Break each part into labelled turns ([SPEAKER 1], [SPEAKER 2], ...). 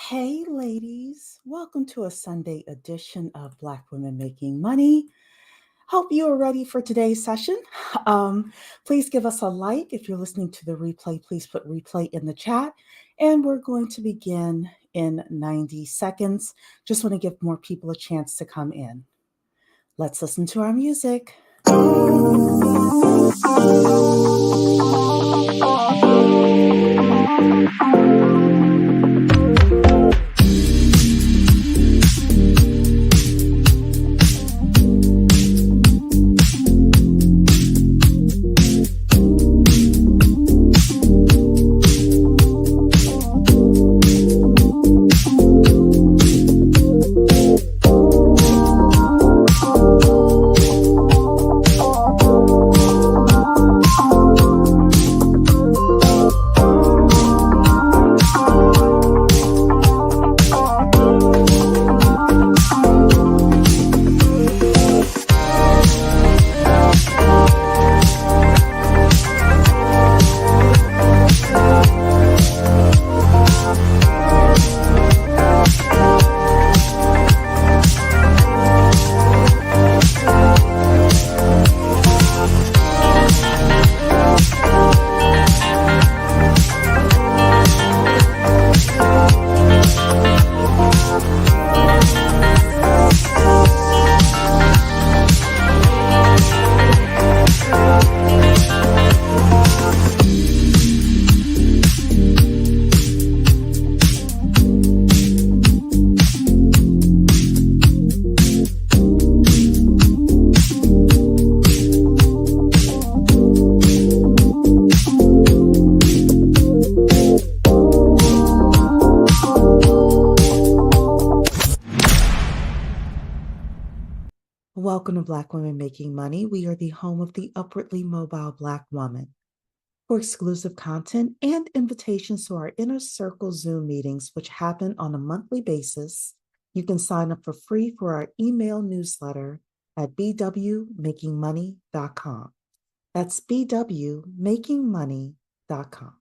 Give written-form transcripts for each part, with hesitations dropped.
[SPEAKER 1] Hey, ladies, welcome to a Sunday edition of Black Women Making Money. Hope you are ready for today's session. Um, please give us a like. If you're listening to the replay, please put replay in the chat. And we're going to begin in 90 seconds. Just want to give more people a chance to come in. Let's listen to our music. Welcome to Black Women Making Money. We are the home of the upwardly mobile Black woman. For exclusive content and invitations to our Inner Circle Zoom meetings, which happen on a monthly basis, you can sign up for free for our email newsletter at bwmakingmoney.com. That's bwmakingmoney.com.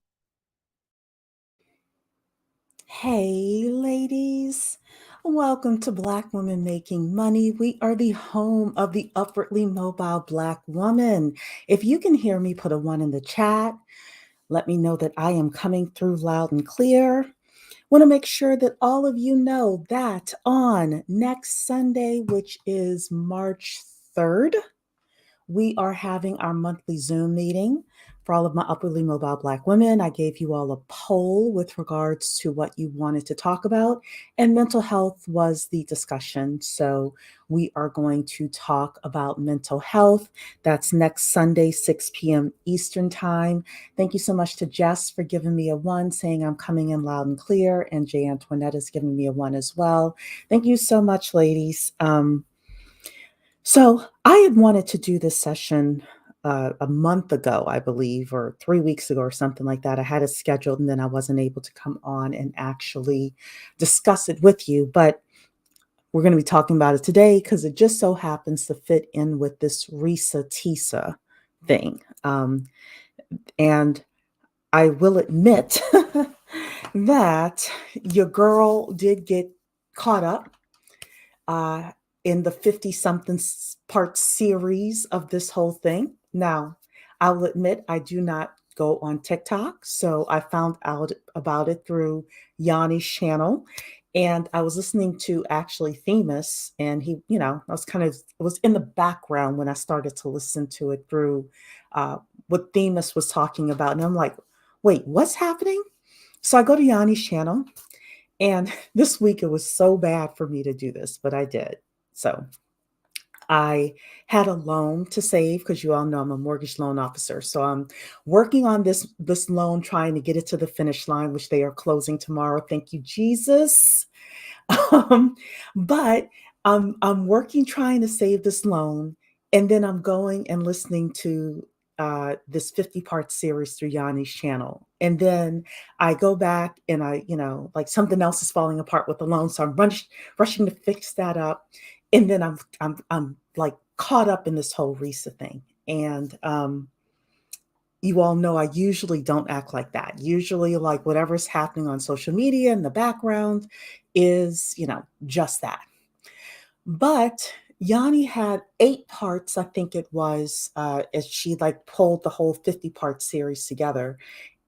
[SPEAKER 1] Hey, ladies. Welcome to Black Women Making Money. We are the home of the upwardly mobile Black woman. If you can hear me, put a 1 in the chat. Let me know that I am coming through loud and clear. Want to make sure that all of you know that on next Sunday, which is March 3rd, we are having our monthly Zoom meeting for all of my upwardly mobile Black women. I gave you all a poll with regards to what you wanted to talk about, and mental health was the discussion. So we are going to talk about mental health. That's next Sunday, 6 p.m. Eastern Time. Thank you so much to Jess for giving me a 1, saying I'm coming in loud and clear, and Jay Antoinette is giving me a 1 as well. Thank you so much, ladies. So I had wanted to do this session a month ago, I believe, or 3 weeks ago or something like that. I had it scheduled and then I wasn't able to come on and actually discuss it with you. But we're going to be talking about it today because it just so happens to fit in with this Reesa Teesa thing. And I will admit that your girl did get caught up in the 50-something part series of this whole thing. Now, I'll admit I do not go on TikTok, so I found out about it through Yanni's channel. And I was listening to actually Themis, and he, I was it was in the background when I started to listen to it through what Themis was talking about. And I'm like, wait, what's happening? So I go to Yanni's channel, and this week it was so bad for me to do this, but I did. So I had a loan to save because you all know I'm a mortgage loan officer. So I'm working on this loan, trying to get it to the finish line, which they are closing tomorrow. Thank you, Jesus. But I'm working, trying to save this loan. And then I'm going and listening to this 50-part series through Yanni's channel. And then I go back and like something else is falling apart with the loan. So I'm rushing to fix that up. And then I'm like caught up in this whole Reesa thing. And, you all know I usually don't act like that. Usually, like whatever's happening on social media in the background is, just that. But Yanni had 8 parts, I think it was, as she like pulled the whole 50-part series together.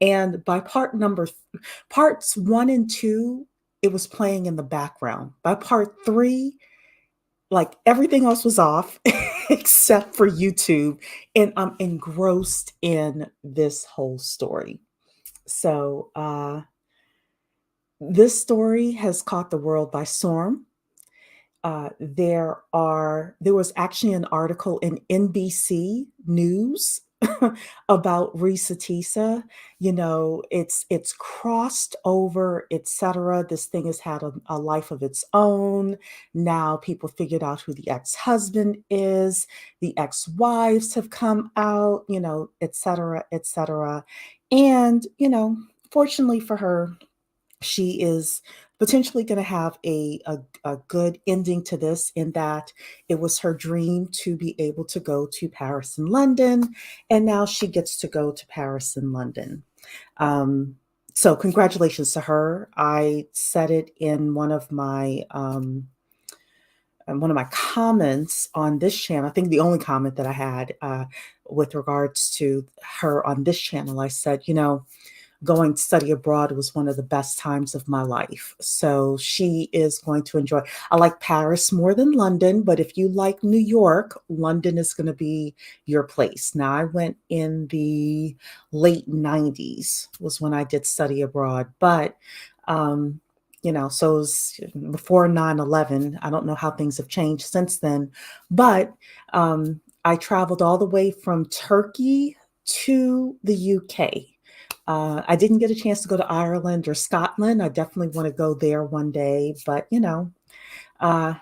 [SPEAKER 1] And by parts 1 and 2, it was playing in the background. By part 3, like everything else was off except for YouTube. And I'm engrossed in this whole story. So, this story has caught the world by storm. There was actually an article in NBC News about Reesa Teesa. It's crossed over, etc. This thing has had a life of its own. Now people figured out who the ex-husband is. The ex-wives have come out, etc., etc. And fortunately for her, she is potentially going to have a good ending to this, in that it was her dream to be able to go to Paris and London, and now she gets to go to Paris and London. So congratulations to her. I said it in one of my comments on this channel. I think the only comment that I had with regards to her on this channel, I said, going to study abroad was one of the best times of my life. So she is going to enjoy. I like Paris more than London, but if you like New York, London is going to be your place. Now, I went in the late 90s was when I did study abroad, but so it was before 9/11. I don't know how things have changed since then, but I traveled all the way from Turkey to the UK. I didn't get a chance to go to Ireland or Scotland. I definitely want to go there one day, but uh,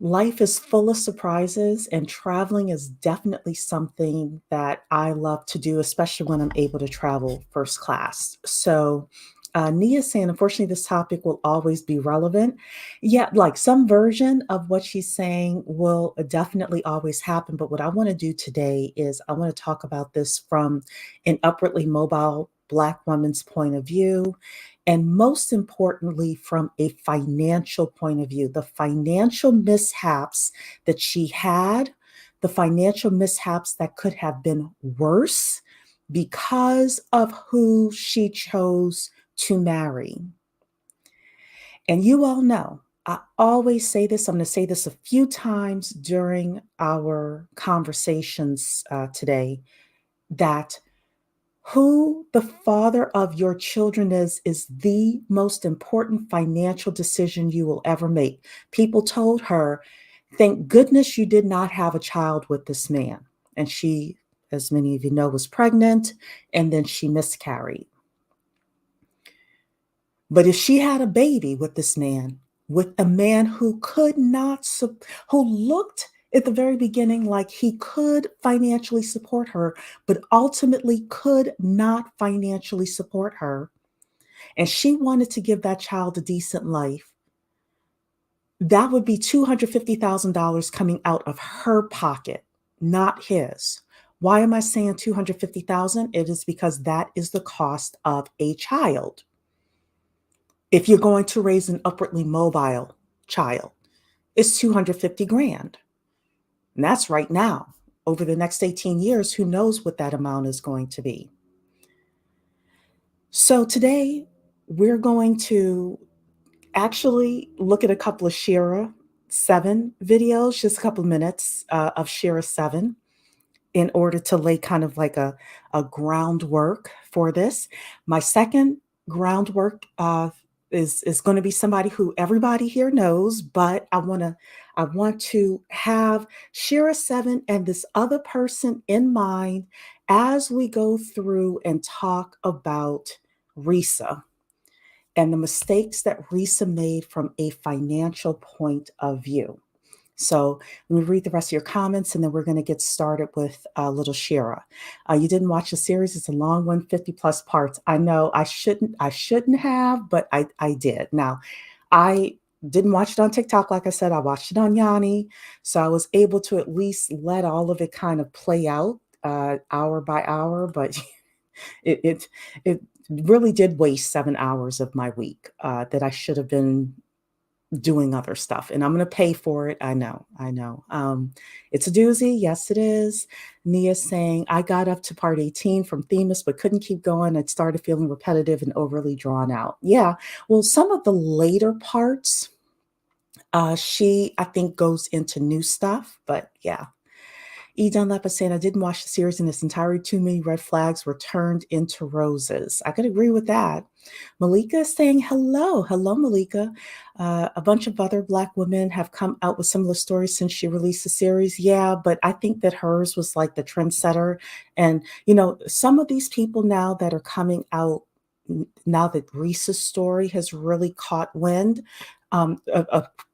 [SPEAKER 1] life is full of surprises, and traveling is definitely something that I love to do, especially when I'm able to travel first class. So, Nia saying, unfortunately, this topic will always be relevant. Yeah, like some version of what she's saying will definitely always happen. But what I want to do today is I want to talk about this from an upwardly mobile Black woman's point of view, and most importantly, from a financial point of view, the financial mishaps that she had, the financial mishaps that could have been worse because of who she chose to marry. And you all know, I always say this, I'm going to say this a few times during our conversations today, that who the father of your children is the most important financial decision you will ever make. People told her, thank goodness you did not have a child with this man. And she, as many of you know, was pregnant, and then she miscarried. But if she had a baby with this man, with a man who could not, who looked at the very beginning like he could financially support her, but ultimately could not financially support her, and she wanted to give that child a decent life, that would be $250,000 coming out of her pocket, not his. Why am I saying 250,000? It is because that is the cost of a child. If you're going to raise an upwardly mobile child, it's 250 grand. And that's right now. Over the next 18 years, who knows what that amount is going to be. So today, we're going to actually look at a couple of Shera 7 videos, just a couple of minutes of Shera 7, in order to lay kind of like a groundwork for this. My second groundwork is going to be somebody who everybody here knows, but I want to have Shera 7 and this other person in mind as we go through and talk about Reesa and the mistakes that Reesa made from a financial point of view. So let me read the rest of your comments, and then we're going to get started with little Shera. You didn't watch the series; it's a long one, 50 plus parts. I know I shouldn't have, but I did. Now, I didn't watch it on TikTok, like I said. I watched it on Yanni, so I was able to at least let all of it kind of play out hour by hour, but it it it really did waste 7 hours of my week, that I should have been doing other stuff, and I'm gonna pay for it. I know. It's a doozy. Yes, it is. Nia's saying, I got up to part 18 from Themis, but couldn't keep going. It started feeling repetitive and overly drawn out. Yeah. Well, some of the later parts, she, I think, goes into new stuff, but yeah. E. Dunlap is saying, I didn't watch the series in its entirety. Too many red flags were turned into roses. I could agree with that. Malika is saying, hello. Hello, Malika. A bunch of other Black women have come out with similar stories since she released the series. Yeah, but I think that hers was like the trendsetter. And, some of these people now that are coming out, now that Reese's story has really caught wind,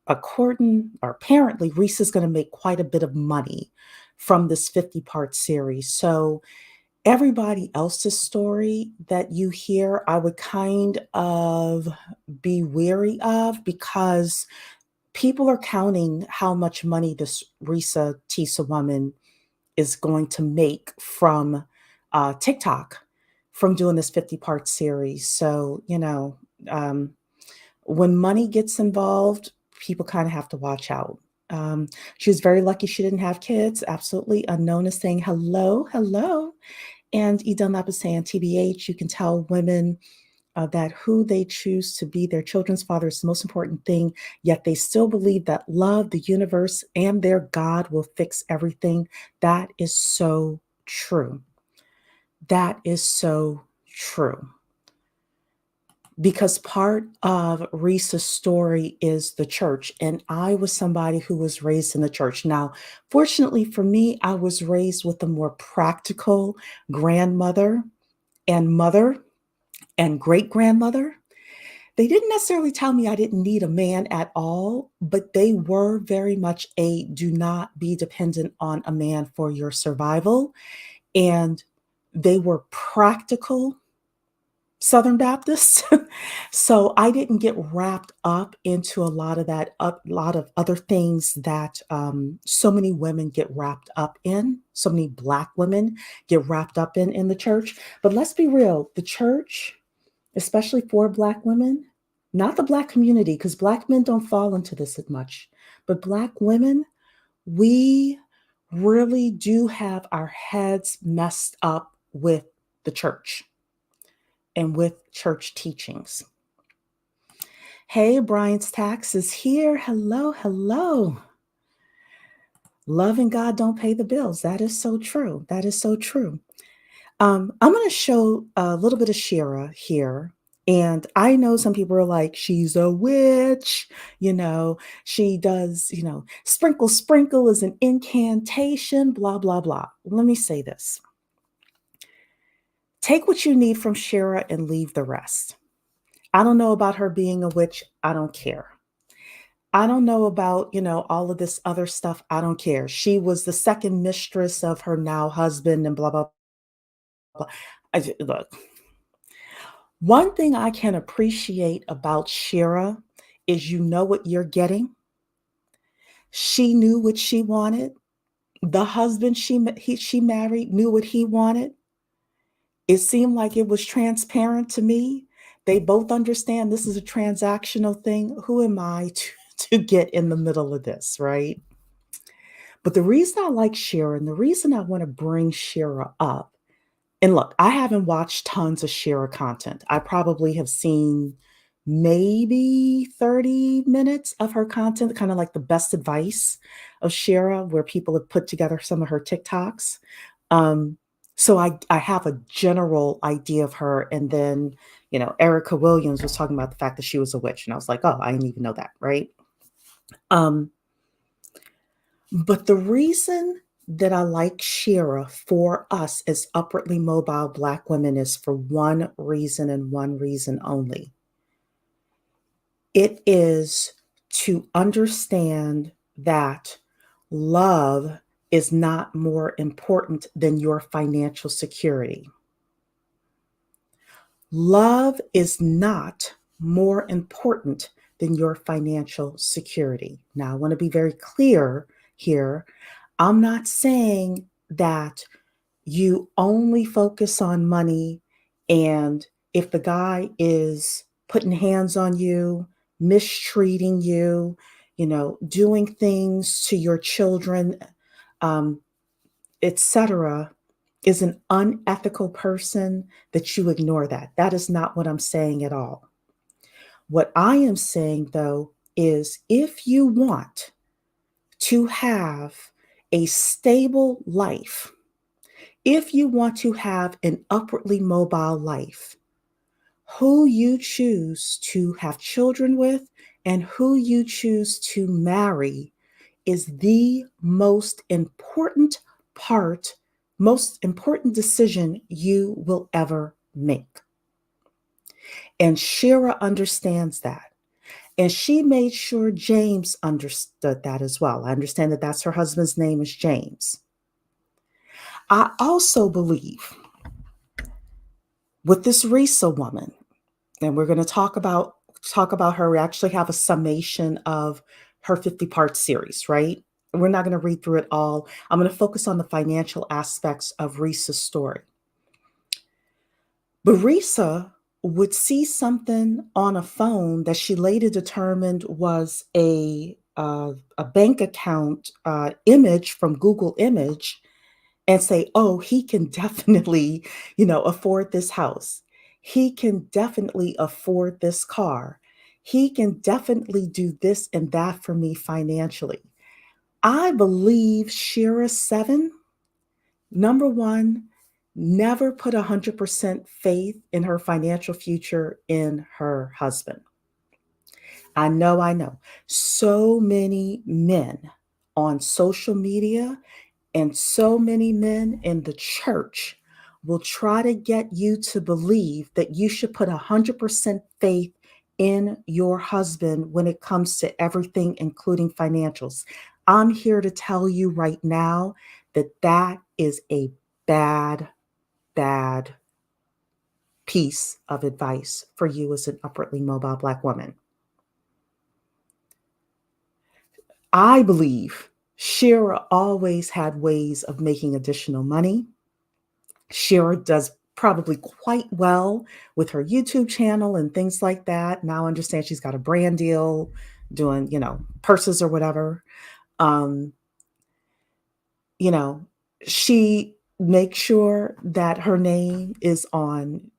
[SPEAKER 1] according or apparently, Reese's going to make quite a bit of money from this 50-part series. So everybody else's story that you hear, I would kind of be weary of, because people are counting how much money this Reesa Teesa woman is going to make from TikTok from doing this 50-part series. So, um, when money gets involved, people kind of have to watch out. She was very lucky she didn't have kids. Absolutely. Unknown is saying hello, hello. And E. Dunlap is saying, TBH, you can tell women that who they choose to be their children's father is the most important thing, yet they still believe that love, the universe, and their God will fix everything. That is so true. That is so true. Because part of Reese's story is the church. And I was somebody who was raised in the church. Now, fortunately for me, I was raised with a more practical grandmother and mother and great grandmother. They didn't necessarily tell me I didn't need a man at all, but they were very much a do not be dependent on a man for your survival. And they were practical Southern Baptists. So I didn't get wrapped up into a lot of that, a lot of other things that so many women get wrapped up in. So many Black women get wrapped up in the church. But let's be real, the church, especially for Black women, not the Black community, because Black men don't fall into this as much, but Black women, we really do have our heads messed up with the church and with church teachings. Hey, Brian's Tax is here. Hello, hello. Loving God don't pay the bills. That is so true. That is so true. I'm going to show a little bit of Shera here. And I know some people are like, she's a witch, she does, sprinkle, sprinkle is an incantation, blah, blah, blah. Let me say this. Take what you need from Shera and leave the rest. I don't know about her being a witch. I don't care. I don't know about, all of this other stuff. I don't care. She was the second mistress of her now husband and blah, blah, blah. Look, one thing I can appreciate about Shera is you know what you're getting. She knew what she wanted. The husband she married knew what he wanted. It seemed like it was transparent to me. They both understand this is a transactional thing. Who am I to get in the middle of this, right? But the reason I like Shera and the reason I want to bring Shera up, and look, I haven't watched tons of Shera content. I probably have seen maybe 30 minutes of her content, kind of like the best advice of Shera, where people have put together some of her TikToks. Um, so I have a general idea of her. And then, Erica Williams was talking about the fact that she was a witch. And I was like, oh, I didn't even know that, right? But the reason that I like Shera for us as upwardly mobile Black women is for one reason and one reason only. It is to understand that love is not more important than your financial security. Love is not more important than your financial security. Now, I want to be very clear here. I'm not saying that You only focus on money, and if the guy is putting hands on you, mistreating you, doing things to your children, um, etc., is an unethical person, that you ignore that. That is not what I'm saying at all. What I am saying, though, is if you want to have a stable life, if you want to have an upwardly mobile life, who you choose to have children with and who you choose to marry is the part, most important decision you will ever make. And Shera understands that. And she made sure James understood that as well. I understand that that's her husband's name is James. I also believe with this Reesa woman, and we're going to talk about her. We actually have a summation of her 50-part series, right? We're not going to read through it all. I'm going to focus on the financial aspects of Reesa's story. But Reesa would see something on a phone that she later determined was a bank account image from Google Image, and say, "Oh, he can definitely, afford this house. He can definitely afford this car. He can definitely do this and that for me financially." I believe Shira 7, number one, never put 100% faith in her financial future in her husband. I know. So many men on social media and so many men in the church will try to get you to believe that you should put 100% faith in your husband when it comes to everything, including financials. I'm here to tell you right now that that is a bad, bad piece of advice for you as an upwardly mobile Black woman. I believe Shira always had ways of making additional money. Shera does probably quite well with her YouTube channel and things like that. Now I understand she's got a brand deal doing, purses or whatever. Um, you know, she makes sure that her name is on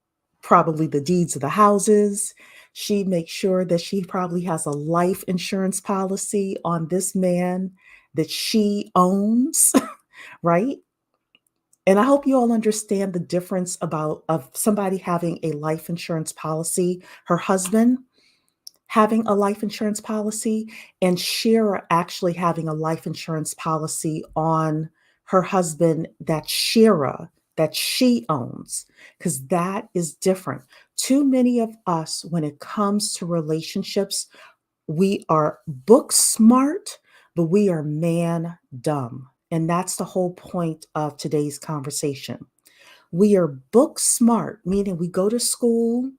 [SPEAKER 1] probably the deeds of the houses. She makes sure that she probably has a life insurance policy on this man that she owns, right? And I hope you all understand the difference of somebody having a life insurance policy, her husband having a life insurance policy, and Shera actually having a life insurance policy on her husband that she owns, because that is different. Too many of us, when it comes to relationships, we are book smart, but we are man dumb. And that's the whole point of today's conversation. We are book smart, meaning we go to school,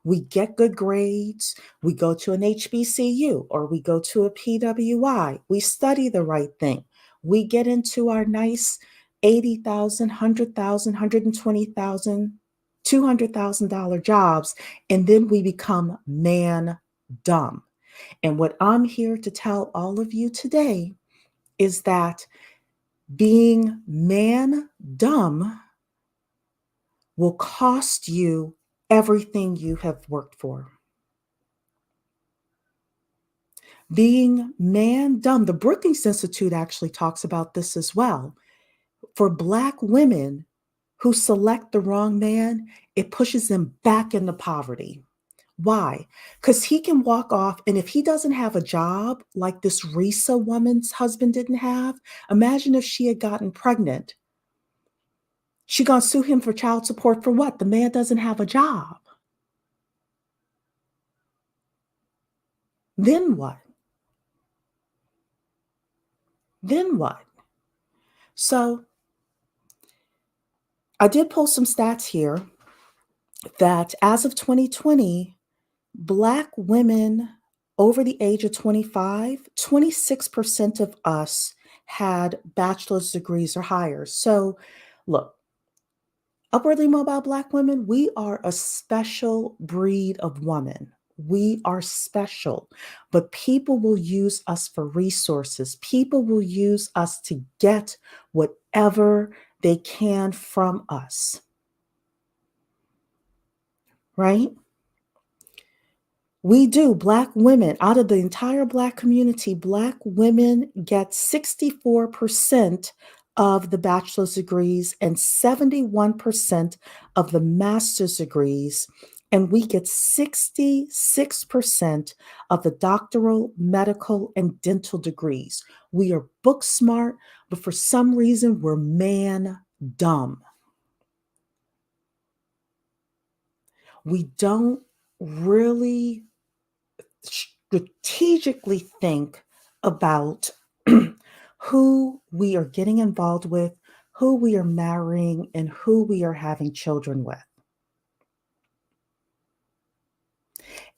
[SPEAKER 1] we get good grades, we go to an HBCU or we go to a PWI, we study the right thing, we get into our nice 80,000, 100,000, 120,000, $200,000 jobs, and then we become man dumb. And what I'm here to tell all of you today is that being man dumb will cost you everything you have worked for. Being man dumb, the Brookings Institute actually talks about this as well. For Black women who select the wrong man, it pushes them back into poverty. Why? Because he can walk off, and if he doesn't have a job like this Reesa woman's husband didn't have, imagine if she had gotten pregnant. She gonna sue him for child support for what? The man doesn't have a job. Then what? Then what? So I did post some stats here that as of 2020, Black women over the age of 25, 26% of us had bachelor's degrees or higher. So, look, Upwardly mobile Black women, we are a special breed of woman. We are special, but people will use us for resources. People will use us to get whatever they can from us, right? We do. Black women, out of the entire Black community, Black women get 64% of the bachelor's degrees and 71% of the master's degrees. And we get 66% of the doctoral, medical, and dental degrees. We are book smart, but for some reason, we're man dumb. We don't really strategically think about who we are getting involved with, who we are marrying, and who we are having children with.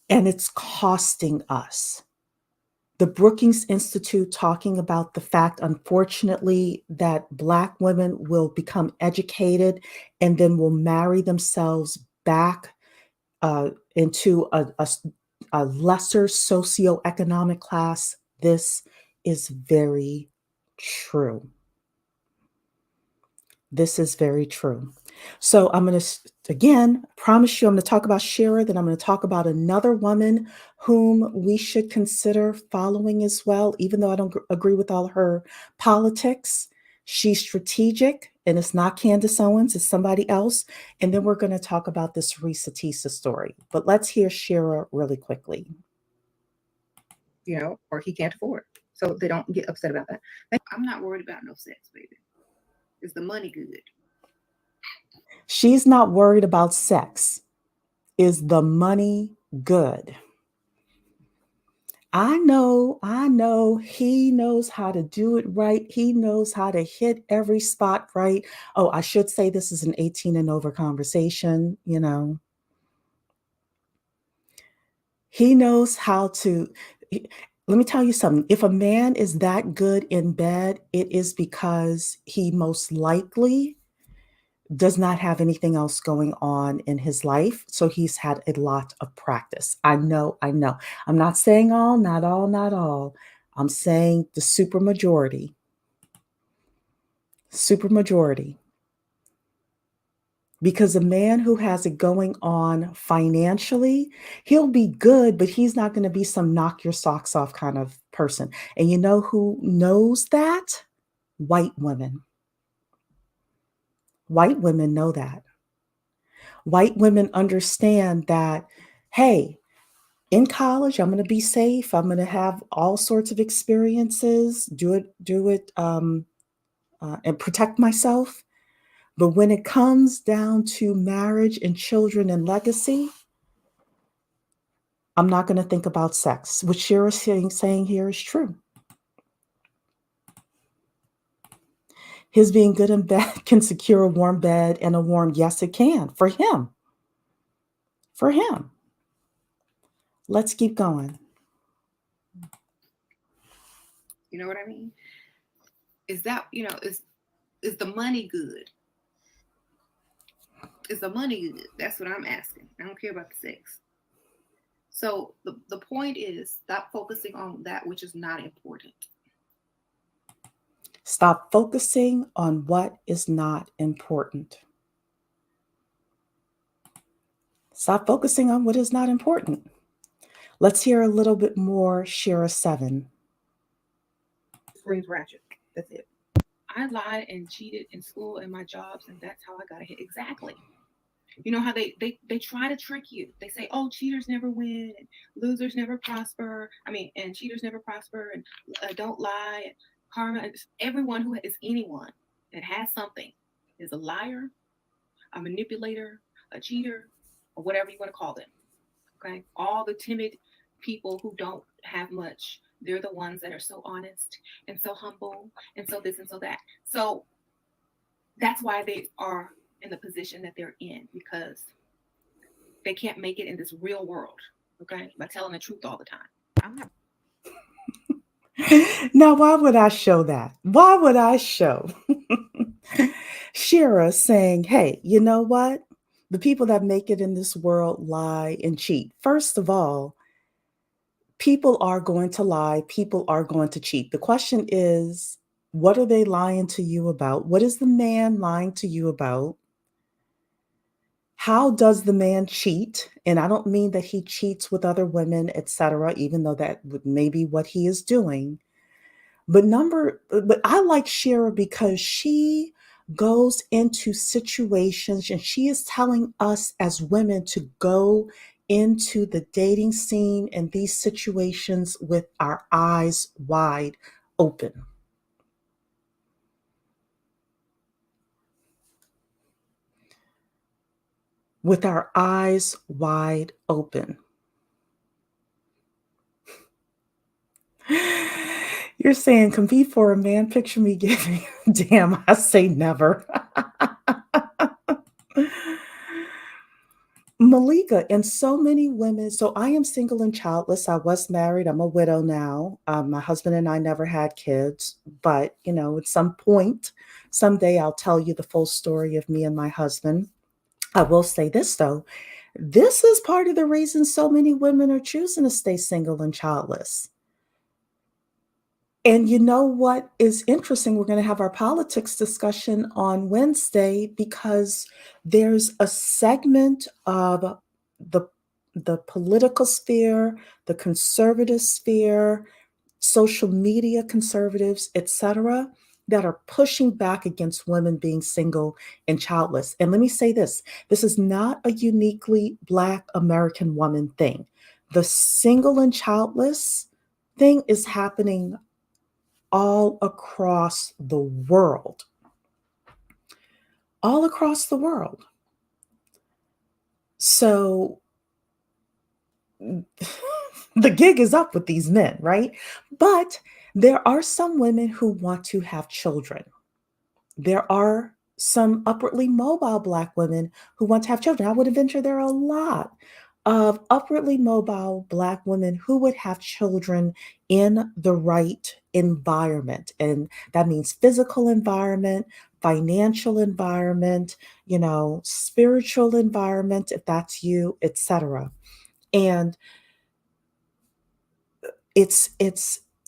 [SPEAKER 1] And it's costing us. The Brookings Institute talking about the fact, unfortunately, that Black women will become educated and then will marry themselves back into a lesser socioeconomic class. This is very true. This is very true. So I'm going to, again, promise you, I'm going to talk about Shera, then I'm going to talk about another woman whom we should consider following as well, even though I don't agree with all her politics. She's strategic, and it's not Candace Owens, it's somebody else. And then we're going to talk about this Reesa Teesa story. But let's hear Shera really quickly.
[SPEAKER 2] Or he can't afford. So they don't get upset about that. I'm not worried about no sex, baby. Is the money good?
[SPEAKER 1] She's not worried about sex. Is the money good? I know, he knows how to do it right. He knows how to hit every spot right. Oh, I should say this is an 18 and over conversation, He knows how to. Let me tell you something. If a man is that good in bed, it is because he most likely does not have anything else going on in his life. So he's had a lot of practice. I know. I'm not saying all, not all, not all. I'm saying the super majority. Super majority. Because a man who has it going on financially, he'll be good, but he's not going to be some knock your socks off kind of person. And you know who knows that? White women. White women know that. White women understand that, hey, in college, I'm going to be safe. I'm going to have all sorts of experiences, do it, and protect myself. But when it comes down to marriage and children and legacy, I'm not going to think about sex. What Shera's saying here is true. His being good in bed can secure a warm bed and a warm, yes, it can for him. For him. Let's keep going.
[SPEAKER 2] You know what I mean? Is that, is the money good? Is the money good? That's what I'm asking. I don't care about the sex. So the point is, stop focusing on that which is not important.
[SPEAKER 1] Stop focusing on what is not important. Stop focusing on what is not important. Let's hear a little bit more Shera 7.
[SPEAKER 2] Screams ratchet. That's it. I lied and cheated in school and my jobs, and that's how I got ahead. Exactly. You know how they try to trick you. They say, oh, cheaters never win, and losers never prosper. And cheaters never prosper, and don't lie. And karma. Everyone who is anyone that has something is a liar, a manipulator, a cheater, or whatever you want to call them. Okay? All the timid people who don't have much, they're the ones that are so honest and so humble and so this and so that. So that's why they are in the position that they're in, because they can't make it in this real world, okay, by telling the truth all the time. I'm not.
[SPEAKER 1] Now, why would I show that? Why would I show? Shera saying, hey, you know what? The people that make it in this world lie and cheat. First of all, people are going to lie, people are going to cheat. The question is, what are they lying to you about? What is the man lying to you about? How does the man cheat? And I don't mean that he cheats with other women, etc., even though may be what he is doing. But I like Shera because she goes into situations and she is telling us as women to go into the dating scene and these situations with our eyes wide open. With our eyes wide open. You're saying compete for a man, picture me giving. Damn, I say never. Malika, and so many women. So I am single and childless. I was married. I'm a widow now. My husband and I never had kids, but at some point, someday I'll tell you the full story of me and my husband. I will say this though. This is part of the reason so many women are choosing to stay single and childless. And you know what is interesting? We're going to have our politics discussion on Wednesday because there's a segment of the the political sphere, the conservative sphere, social media conservatives, etc., that are pushing back against women being single and childless. And let me say this, this is not a uniquely Black American woman thing. The single and childless thing is happening all across the world. All across the world. So the gig is up with these men, right? But there are some women who want to have children. There are some upwardly mobile Black women who want to have children. I would venture there are a lot of upwardly mobile Black women who would have children in the right environment. And that means physical environment, financial environment, spiritual environment, if that's you, etc. And it's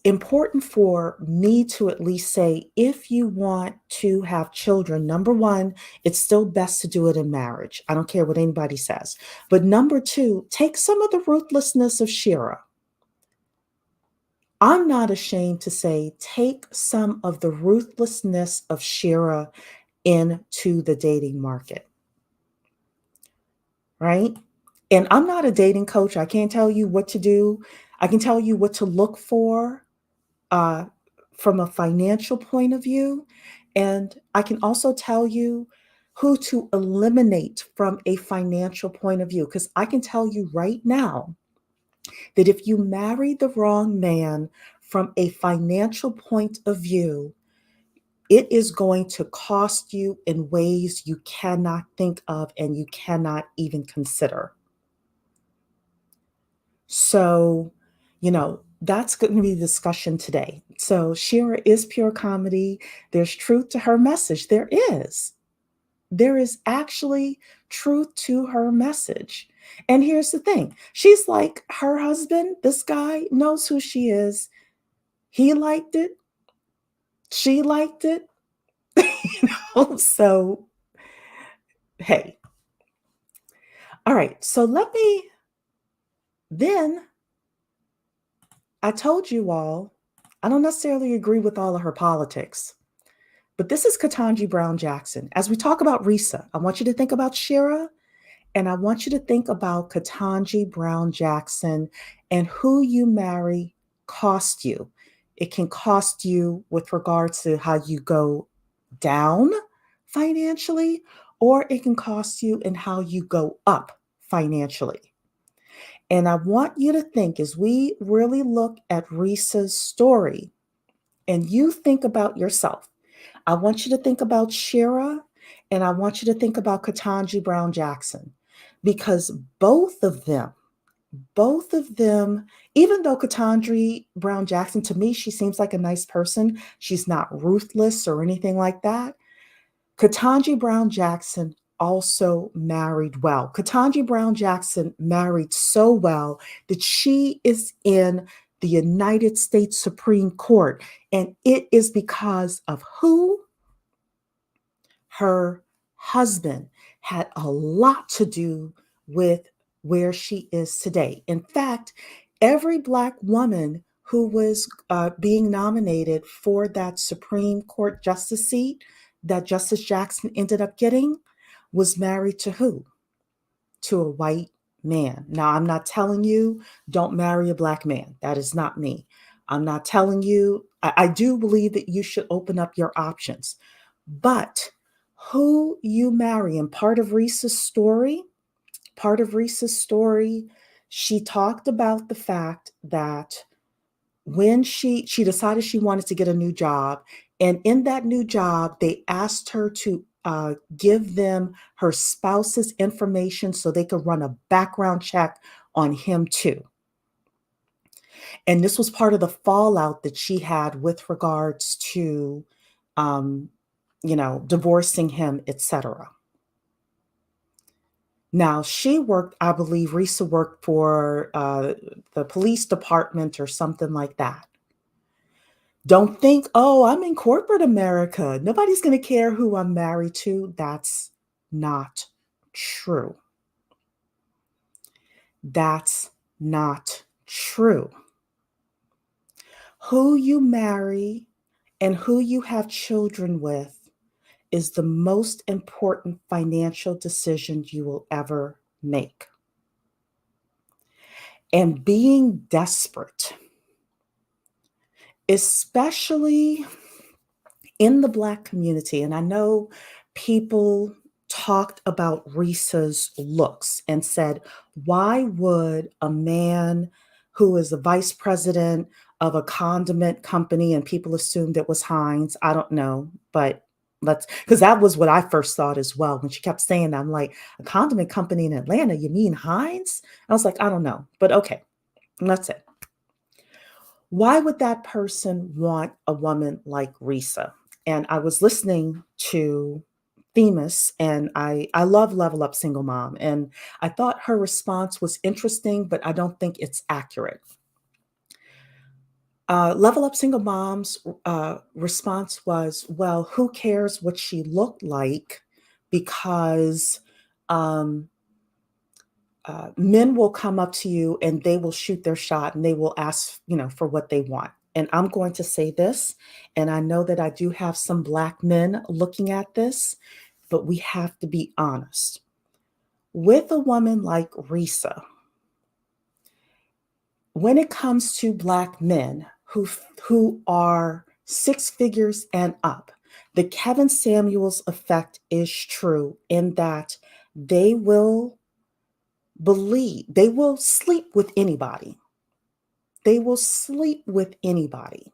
[SPEAKER 1] important for me to at least say, if you want to have children, number one, it's still best to do it in marriage. I don't care what anybody says. But number two, take some of the ruthlessness of Shera. I'm not ashamed to say, take some of the ruthlessness of Shera into the dating market, right? And I'm not a dating coach. I can't tell you what to do. I can tell you what to look for uh, from a financial point of view. And I can also tell you who to eliminate from a financial point of view. Because I can tell you right now that if you marry the wrong man from a financial point of view, it is going to cost you in ways you cannot think of and you cannot even consider. So, that's going to be the discussion today. So, Shera is pure comedy. There's truth to her message. There is. There is actually truth to her message. And here's the thing, she's like, her husband, this guy, knows who she is. He liked it. She liked it. So, hey. All right. So, then I told you all, I don't necessarily agree with all of her politics. But this is Ketanji Brown Jackson. As we talk about Reesa, I want you to think about Shera, and I want you to think about Ketanji Brown Jackson and who you marry cost you. It can cost you with regards to how you go down financially, or it can cost you in how you go up financially. And I want you to think, as we really look at Reesa's story and you think about yourself, I want you to think about Shera and I want you to think about Ketanji Brown Jackson, because both of them, even though Ketanji Brown Jackson, to me, she seems like a nice person. She's not ruthless or anything like that. Ketanji Brown Jackson also married well. Ketanji Brown Jackson married so well that she is in the United States Supreme Court. And it is because of who? Her husband had a lot to do with where she is today. In fact, every Black woman who was being nominated for that Supreme Court justice seat that Justice Jackson ended up getting was married to who? To a white man. Now, I'm not telling you don't marry a Black man. That is not me. I'm not telling you, I do believe that you should open up your options. But who you marry, and part of Reese's story, she talked about the fact that when she decided she wanted to get a new job, and in that new job they asked her to give them her spouse's information so they could run a background check on him too. And this was part of the fallout that she had with regards to um, divorcing him, etc. Now, she worked, I believe Reesa worked for the police department or something like that. Don't think, oh, I'm in corporate America. Nobody's going to care who I'm married to. That's not true. That's not true. Who you marry and who you have children with is the most important financial decision you will ever make. And being desperate, especially in the Black community, and I know people talked about Reesa's looks and said, why would a man who is a vice president of a condiment company, and people assumed it was Heinz? I don't know, but because that was what I first thought as well. When she kept saying that, I'm like, a condiment company in Atlanta, you mean Heinz? I was like, I don't know, but okay, let's say. Why would that person want a woman like Reesa? And I was listening to Themis, and I love Level Up Single Mom. And I thought her response was interesting, but I don't think it's accurate. Level Up Single Mom's response was, well, who cares what she looked like? Because um, men will come up to you and they will shoot their shot and they will ask, for what they want. And I'm going to say this, and I know that I do have some Black men looking at this, but we have to be honest. With a woman like Reesa, when it comes to Black men who are six figures and up, the Kevin Samuels effect is true in that they will they will sleep with anybody. They will sleep with anybody.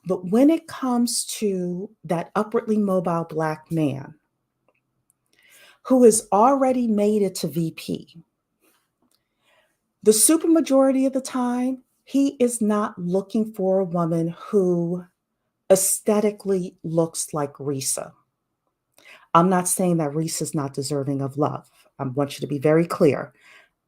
[SPEAKER 1] But when it comes to that upwardly mobile Black man who has already made it to VP, the supermajority of the time, he is not looking for a woman who aesthetically looks like Reesa. I'm not saying that Reesa is not deserving of love. I want you to be very clear.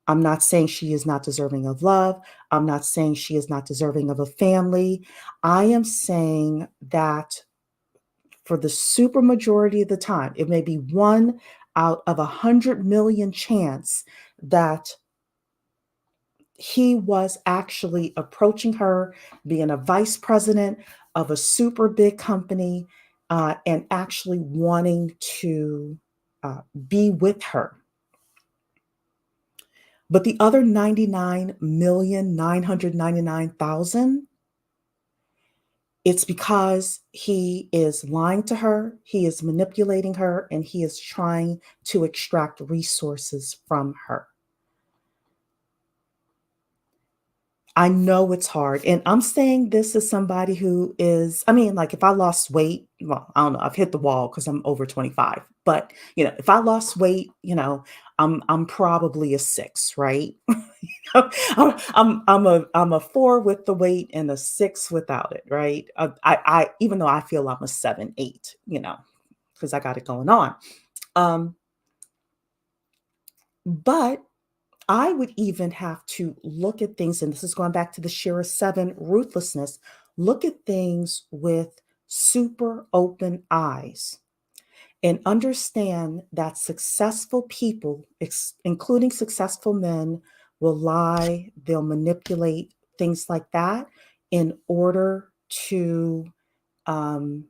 [SPEAKER 1] I'm not saying she is not deserving of love. I'm not saying she is not deserving of a family. I am saying that for the supermajority of the time, it may be 1 out of 100 million chance that he was actually approaching her, being a vice president of a super big company, and actually wanting to be with her. But the other 99,999,000, it's because he is lying to her, he is manipulating her, and he is trying to extract resources from her. I know it's hard. And I'm saying this as somebody who is, I mean, like if I lost weight, well, I don't know, I've hit the wall because I'm over 25. But if I lost weight, I'm probably a 6, right? I'm a 4 with the weight and a 6 without it, right? I even though I feel I'm a 7, 8. because I got it going on. Um, but I would even have to look at things, and this is going back to the Shera 7 ruthlessness, look at things with super open eyes and understand that successful people, including successful men, will lie, they'll manipulate things like that in order to um,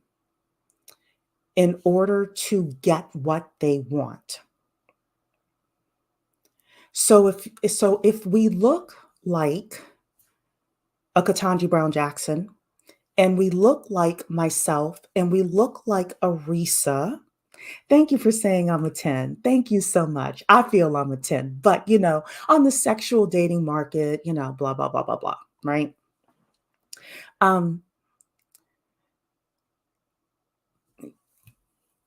[SPEAKER 1] get what they want. So if we look like a Ketanji Brown Jackson, and we look like myself, and we look like a Reesa. Thank you for saying I'm a 10. Thank you so much. I feel I'm a 10, but on the sexual dating market, blah, blah, blah, blah, blah, right? Um,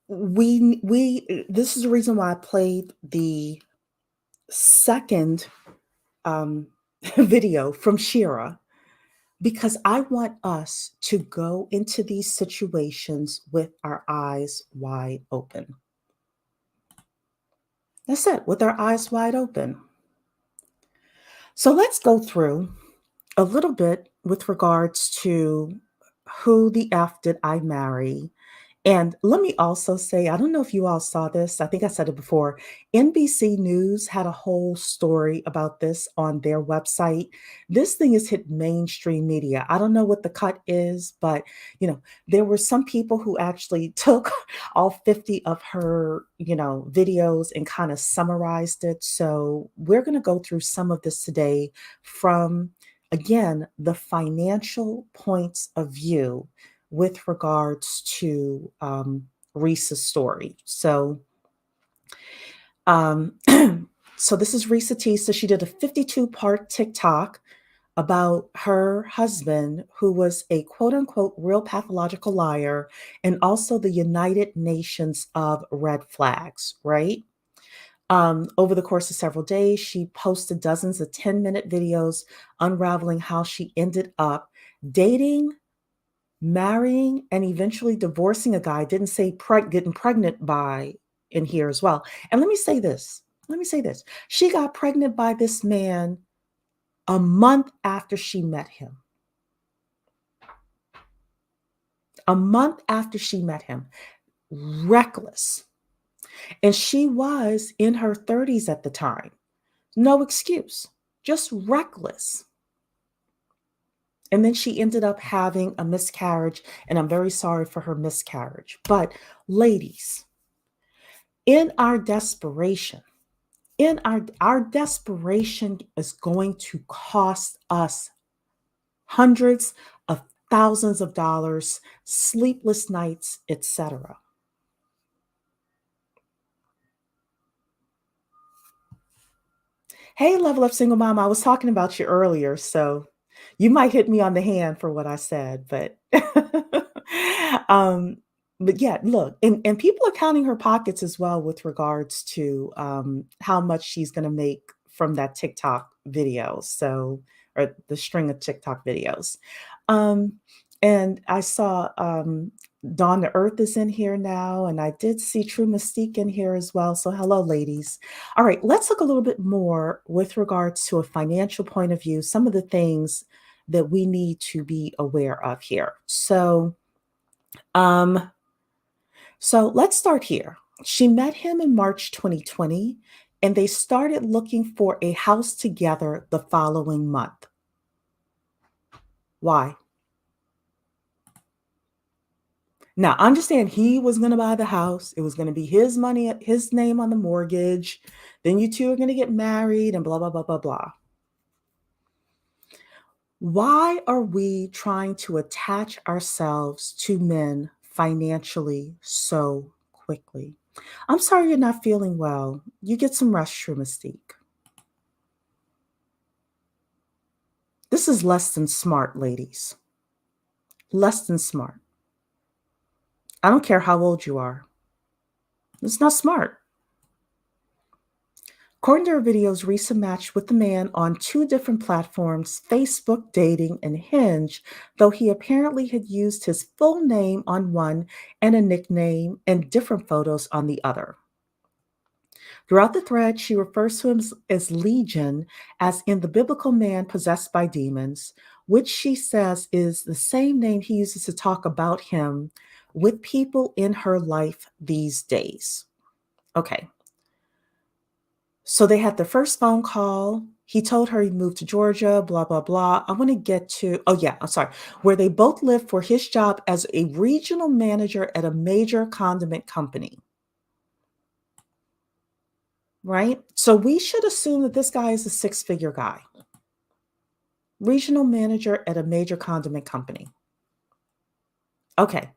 [SPEAKER 1] this is the reason why I played the second video from Shera, because I want us to go into these situations with our eyes wide open. That's it, with our eyes wide open. So let's go through a little bit with regards to who the F did I marry. And let me also say, I don't know if you all saw this. I think I said it before. NBC News had a whole story about this on their website. This thing has hit mainstream media. I don't know what the cut is, but there were some people who actually took all 50 of her, videos and kind of summarized it. So we're going to go through some of this today from, again, the financial points of view with regards to Reese's story. So, um, so this is Reesa Teesa. She did a 52-part TikTok about her husband, who was a quote unquote real pathological liar, and also the United Nations of red flags, right? Over the course of several days, she posted dozens of 10-minute videos unraveling how she ended up dating, marrying, and eventually divorcing a guy. Didn't say getting pregnant by in here as well. And let me say this. She got pregnant by this man a month after she met him. A month after she met him. Reckless. And she was in her 30s at the time. No excuse. Just reckless. And then she ended up having a miscarriage, and I'm very sorry for her miscarriage. But ladies, in our desperation, our desperation is going to cost us hundreds of thousands of dollars, sleepless nights, etc. Hey, Level Up Single Mom, I was talking about you earlier, so you might hit me on the hand for what I said, but um, but yeah, look, and people are counting her pockets as well with regards to how much she's going to make from that TikTok video, so or the string of TikTok videos. Um, and I saw Dawn the Earth is in here now, and I did see True Mystique in here as well. So hello, ladies. All right, let's look a little bit more with regards to a financial point of view, some of the things that we need to be aware of here. Um, so let's start here. She met him in March 2020, and they started looking for a house together the following month. Why? Now, understand he was going to buy the house. It was going to be his money, his name on the mortgage. Then you two are going to get married and blah, blah, blah, blah, blah. Why are we trying to attach ourselves to men financially so quickly? I'm sorry you're not feeling well. You get some rest, True Mystique. This is less than smart, ladies. Less than smart. I don't care how old you are. It's not smart. According to her videos, Reesa matched with the man on two different platforms, Facebook Dating and Hinge, though he apparently had used his full name on one and a nickname and different photos on the other. Throughout the thread, she refers to him as Legion, as in the biblical man possessed by demons, which she says is the same name he uses to talk about him with people in her life these days. Okay, so they had the first phone call. He told her he moved to Georgia, blah, blah, blah. I want to get to, oh, yeah, I'm sorry, where they both lived for his job as a regional manager at a major condiment company, right? So we should assume that this guy is a six-figure guy, regional manager at a major condiment company. Okay.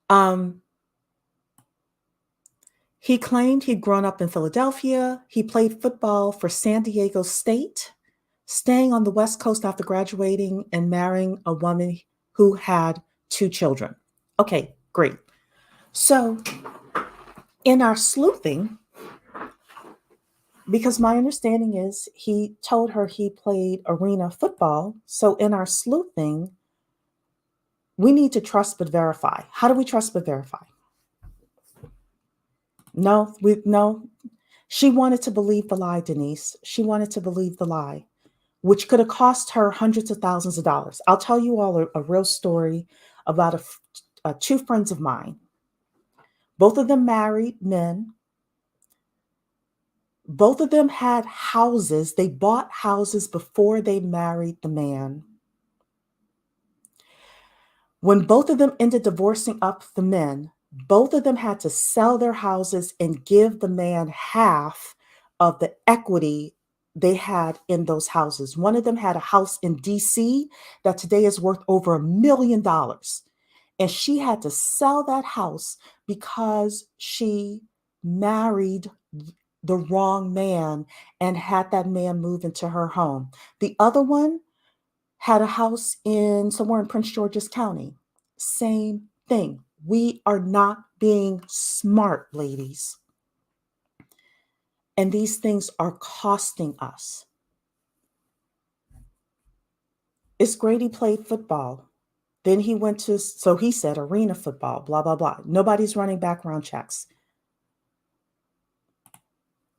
[SPEAKER 1] Um, he claimed he'd grown up in Philadelphia. He played football for San Diego State, staying on the West Coast after graduating and marrying a woman who had two children. Okay, great. So, in our sleuthing, because my understanding is he told her he played arena football. So, in our sleuthing, we need to trust but verify. How do we trust but verify? No. She wanted to believe the lie, Denise. She wanted to believe the lie, which could have cost her hundreds of thousands of dollars. I'll tell you all a real story about two friends of mine. Both of them married men. Both of them had houses. They bought houses before they married the man. When both of them ended divorcing up the men, both of them had to sell their houses and give the man half of the equity they had in those houses. One of them had a house in DC that today is worth over $1 million. And she had to sell that house because she married the wrong man and had that man move into her home. The other one had a house in somewhere in Prince George's County. Same thing. We are not being smart, ladies. And these things are costing us. It's great he played football. Then he went to, so he said, arena football, blah, blah, blah. Nobody's running background checks.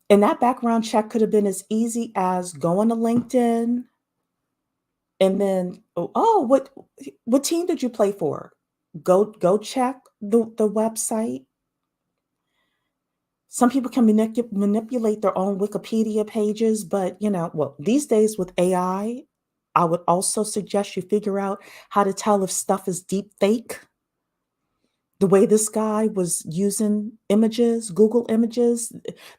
[SPEAKER 1] And that background check could have been as easy as going to LinkedIn and then, what team did you play for? Go check the website. Some people can manipulate their own Wikipedia pages, but these days with AI, I would also suggest you figure out how to tell if stuff is deep fake. The way this guy was using images, Google images,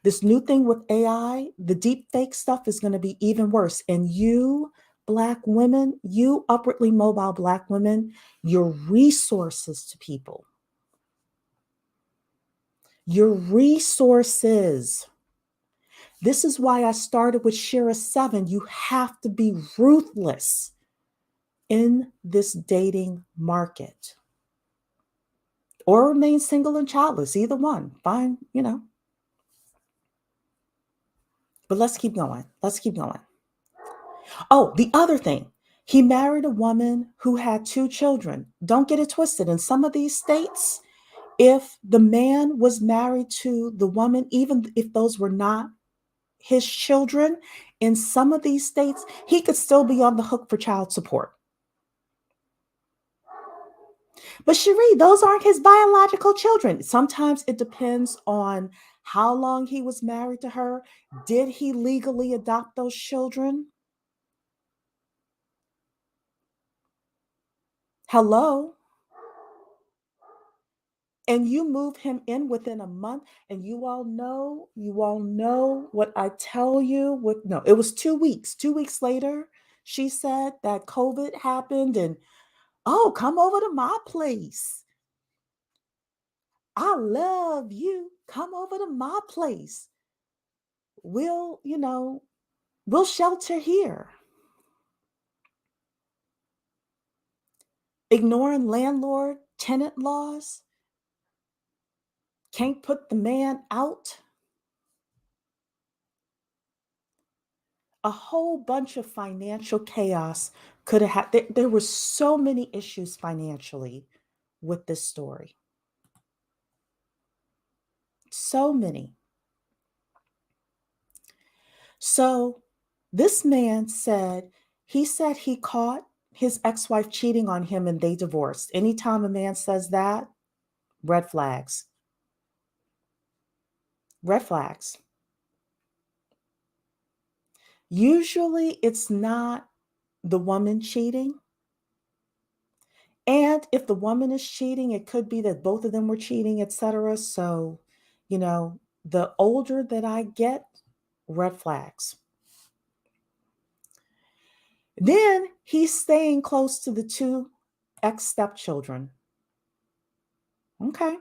[SPEAKER 1] this new thing with AI, the deep fake stuff is going to be even worse. And you, Black women, you upwardly mobile Black women, your resources to people, your resources. This is why I started with Shera 7. You have to be ruthless in this dating market or remain single and childless, either one. Fine, But let's keep going. Let's keep going. Oh, the other thing. He married a woman who had two children. Don't get it twisted. In some of these states, if the man was married to the woman, even if those were not his children, in some of these states, he could still be on the hook for child support. But Cherie, those aren't his biological children. Sometimes it depends on how long he was married to her. Did he legally adopt those children? Hello? And you move him in within a month, and you all know what I tell you. No, it was 2 weeks. 2 weeks later, she said that COVID happened, and oh, come over to my place. I love you. Come over to my place. We'll shelter here. Ignoring landlord tenant laws, can't put the man out. A whole bunch of financial chaos could have had. There were so many issues financially with this story. So many. So this man said, he said he caught his ex-wife cheating on him and they divorced. Anytime a man says that, red flags. Red flags. Usually it's not the woman cheating. And if the woman is cheating, it could be that both of them were cheating, etc. So, the older that I get, red flags. Then he's staying close to the two ex stepchildren. Okay,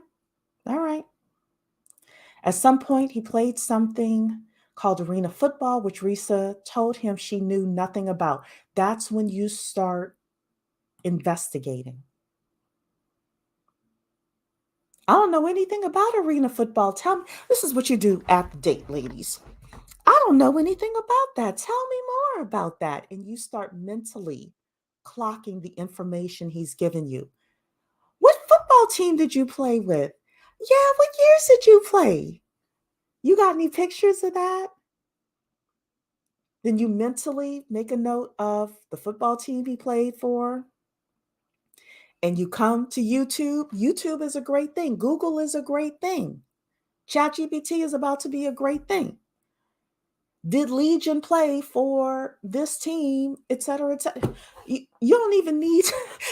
[SPEAKER 1] all right. At some point, he played something called arena football, which Reesa told him she knew nothing about. That's when you start investigating. I don't know anything about arena football. Tell me, this is what you do at the date, ladies. I don't know anything about that. Tell me more about that. And you start mentally clocking the information he's given you. What football team did you play with? Yeah, what years did you play? You got any pictures of that? Then you mentally make a note of the football team he played for. And you come to YouTube. YouTube is a great thing. Google is a great thing. ChatGPT is about to be a great thing. Did Legion play for this team, et cetera, et cetera? You don't even need,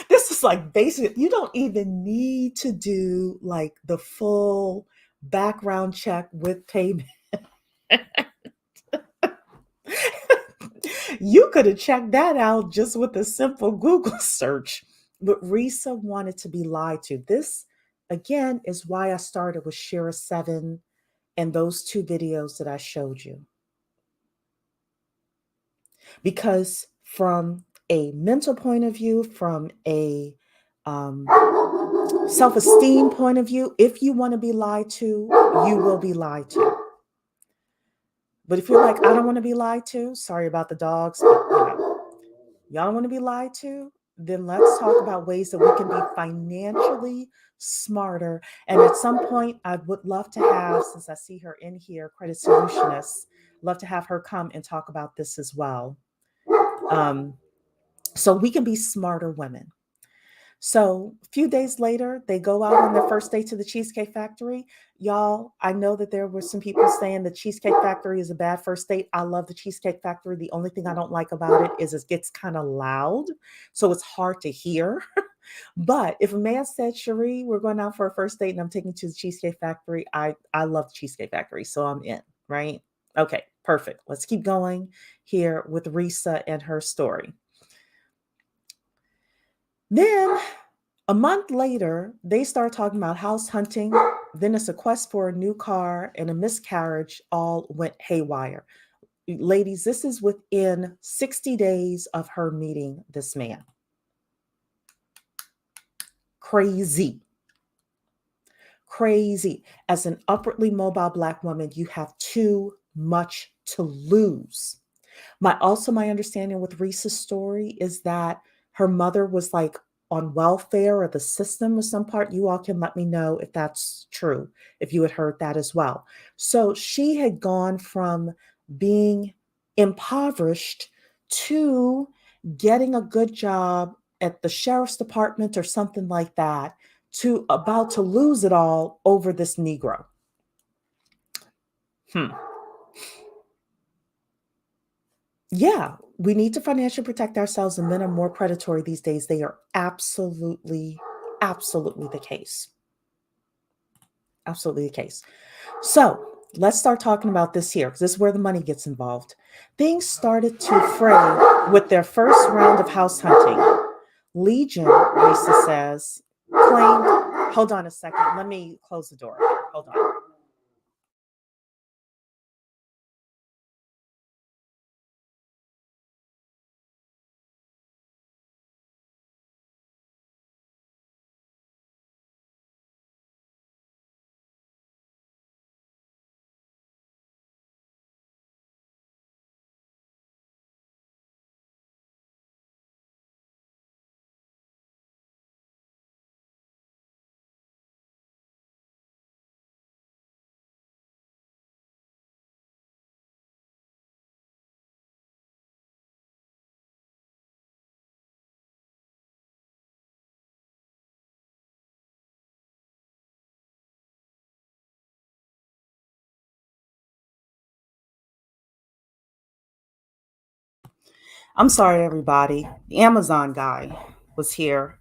[SPEAKER 1] this is like basic, you don't even need to do like the full background check with payment. You could have checked that out just with a simple Google search. But Reesa wanted to be lied to. This, again, is why I started with Shera 7 and those two videos that I showed you. Because from a mental point of view, from a self-esteem point of view, if you want to be lied to, you will be lied to. But if you're like, I don't want to be lied to, sorry about the dogs, but y'all don't want to be lied to, then let's talk about ways that we can be financially smarter. And at some point, I would love to have, since I see her in here, Credit Solutionist, love to have her come and talk about this as well. So we can be smarter women. So a few days later, they go out on their first day to the Cheesecake Factory. Y'all, I know that there were some people saying the Cheesecake Factory is a bad first date. I love the Cheesecake Factory. The only thing I don't like about it is it gets kind of loud. So it's hard to hear. But if a man said, Cherie, we're going out for a first date and I'm taking you to the Cheesecake Factory, I love the Cheesecake Factory. So I'm in, right? Okay, perfect. Let's keep going here with Reesa and her story. Then a month later, they start talking about house hunting. Then it's a quest for a new car and a miscarriage all went haywire. Ladies, this is within 60 days of her meeting this man. Crazy. Crazy. As an upwardly mobile Black woman, you have too much to lose. My understanding with Reese's story is that her mother was like on welfare or the system or some part. You all can let me know if that's true, if you had heard that as well. So she had gone from being impoverished to getting a good job at the sheriff's department or something like that, to about to lose it all over this Negro. Yeah, we need to financially protect ourselves, and men are more predatory these days. They are absolutely, absolutely the case. Absolutely the case. So let's start talking about this here, because this is where the money gets involved. Things started to fray with their first round of house hunting. Legion, Reesa says, claimed, hold on a second, let me close the door. Hold on. I'm sorry, everybody. The Amazon guy was here,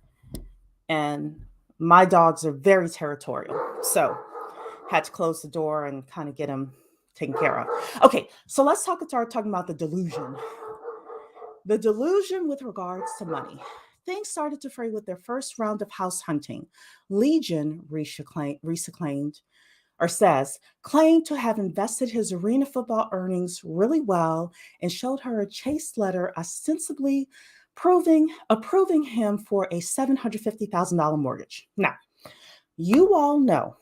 [SPEAKER 1] and my dogs are very territorial. So, had to close the door and kind of get him taken care of. Okay, so let's start talking about the delusion. The delusion with regards to money. Things started to fray with their first round of house hunting. Legion, Reesa claimed, or says, claimed to have invested his arena football earnings really well and showed her a chase letter ostensibly approving him for a $750,000 mortgage. Now, you all know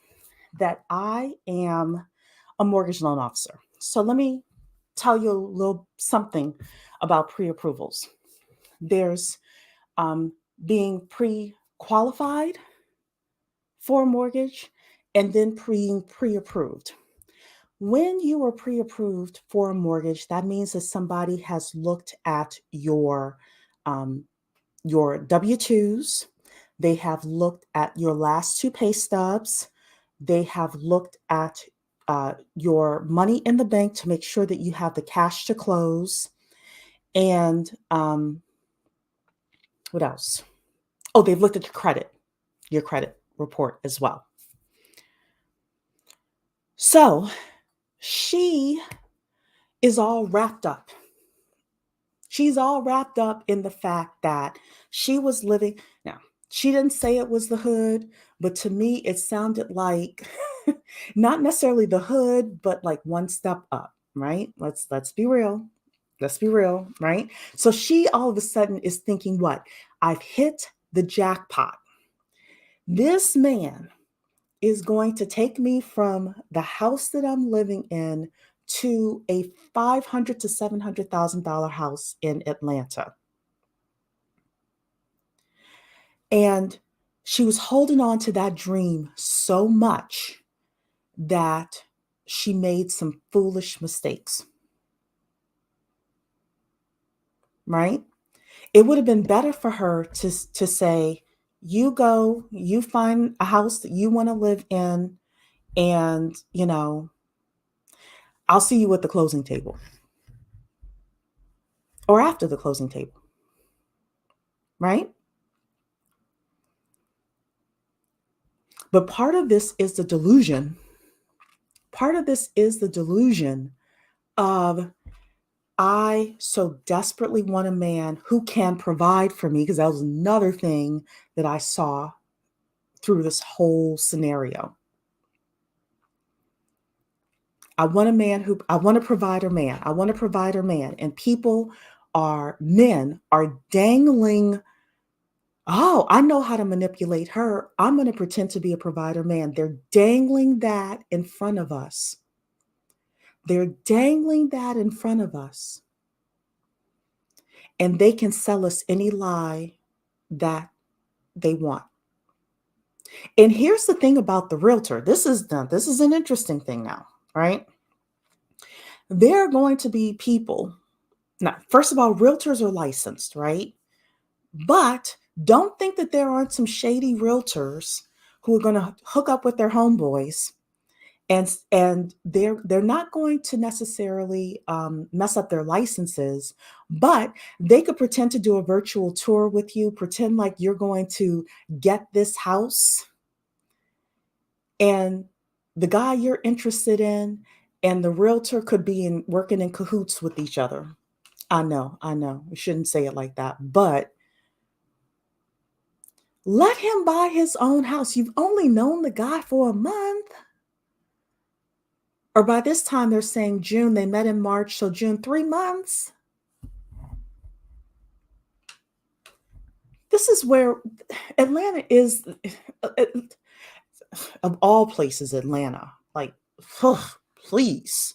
[SPEAKER 1] that I am a mortgage loan officer. So let me tell you a little something about pre-approvals. There's being pre-qualified for a mortgage and then being pre-approved. When you are pre-approved for a mortgage, that means that somebody has looked at um, your W-2s. They have looked at your last two pay stubs. They have looked at your money in the bank to make sure that you have the cash to close. And what else? Oh, they've looked at your credit report as well. So she is all wrapped up. She's all wrapped up in the fact that she was living. Now, she didn't say it was the hood, but to me, it sounded like not necessarily the hood, but like one step up, right? Let's be real. Let's be real, right? So she all of a sudden is thinking, what? I've hit the jackpot. This man is going to take me from the house that I'm living in to a $500,000 to $700,000 house in Atlanta. And she was holding on to that dream so much that she made some foolish mistakes. Right? It would have been better for her to say, you go, you find a house that you want to live in, and, I'll see you at the closing table or after the closing table. Right? But part of this is the delusion. Part of this is the delusion of, I so desperately want a man who can provide for me, because that was another thing that I saw through this whole scenario. I want a provider man. I want a provider man. And men are dangling. Oh, I know how to manipulate her. I'm going to pretend to be a provider man. They're dangling that in front of us. They're dangling that in front of us. And they can sell us any lie that they want. And here's the thing about the realtor. This is an interesting thing now, right? There are going to be people. Now, first of all, realtors are licensed, right? But don't think that there aren't some shady realtors who are going to hook up with their homeboys, and they're not going to necessarily mess up their licenses, but they could pretend to do a virtual tour with you, pretend like you're going to get this house, and the guy you're interested in and the realtor could be working in cahoots with each other. I know. We shouldn't say it like that, but let him buy his own house. You've only known the guy for a month. Or by this time, they're saying June. They met in March, so June, 3 months. This is where Atlanta is, of all places, Atlanta. Like, please.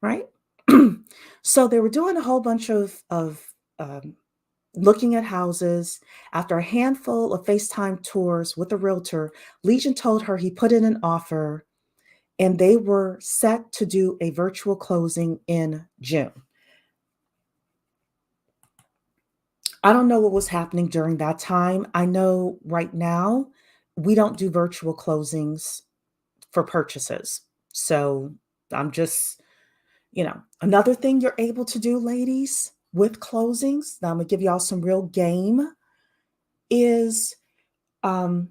[SPEAKER 1] Right? So they were doing a whole bunch of looking at houses. After a handful of FaceTime tours with a realtor, Legion told her he put in an offer and they were set to do a virtual closing in June. I don't know what was happening during that time. I know right now we don't do virtual closings for purchases. So I'm just, Another thing you're able to do, ladies, with closings, now I'm going to give y'all some real game, is um,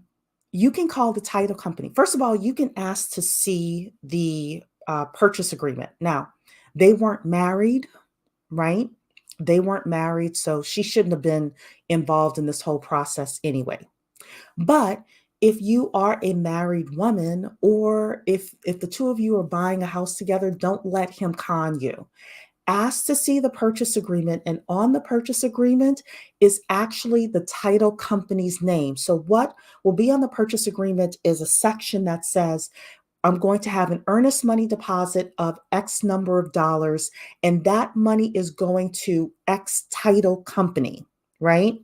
[SPEAKER 1] you can call the title company. First of all, you can ask to see the purchase agreement. Now, they weren't married, right? They weren't married, so she shouldn't have been involved in this whole process anyway. But if you are a married woman, or if the two of you are buying a house together, don't let him con you. Ask to see the purchase agreement, and on the purchase agreement is actually the title company's name. So what will be on the purchase agreement is a section that says, I'm going to have an earnest money deposit of X number of dollars, and that money is going to X title company, right?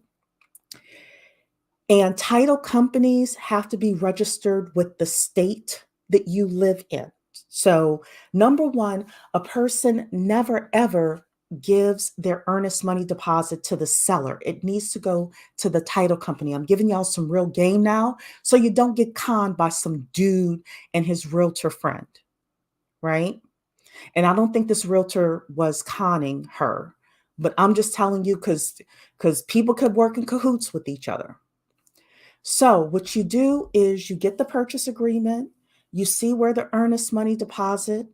[SPEAKER 1] And title companies have to be registered with the state that you live in. So, number one, a person never ever gives their earnest money deposit to the seller. It needs to go to the title company. I'm giving y'all some real game now so you don't get conned by some dude and his realtor friend, right? And I don't think this realtor was conning her, but I'm just telling you because people could work in cahoots with each other. So, what you do is you get the purchase agreement, you see where the earnest money deposit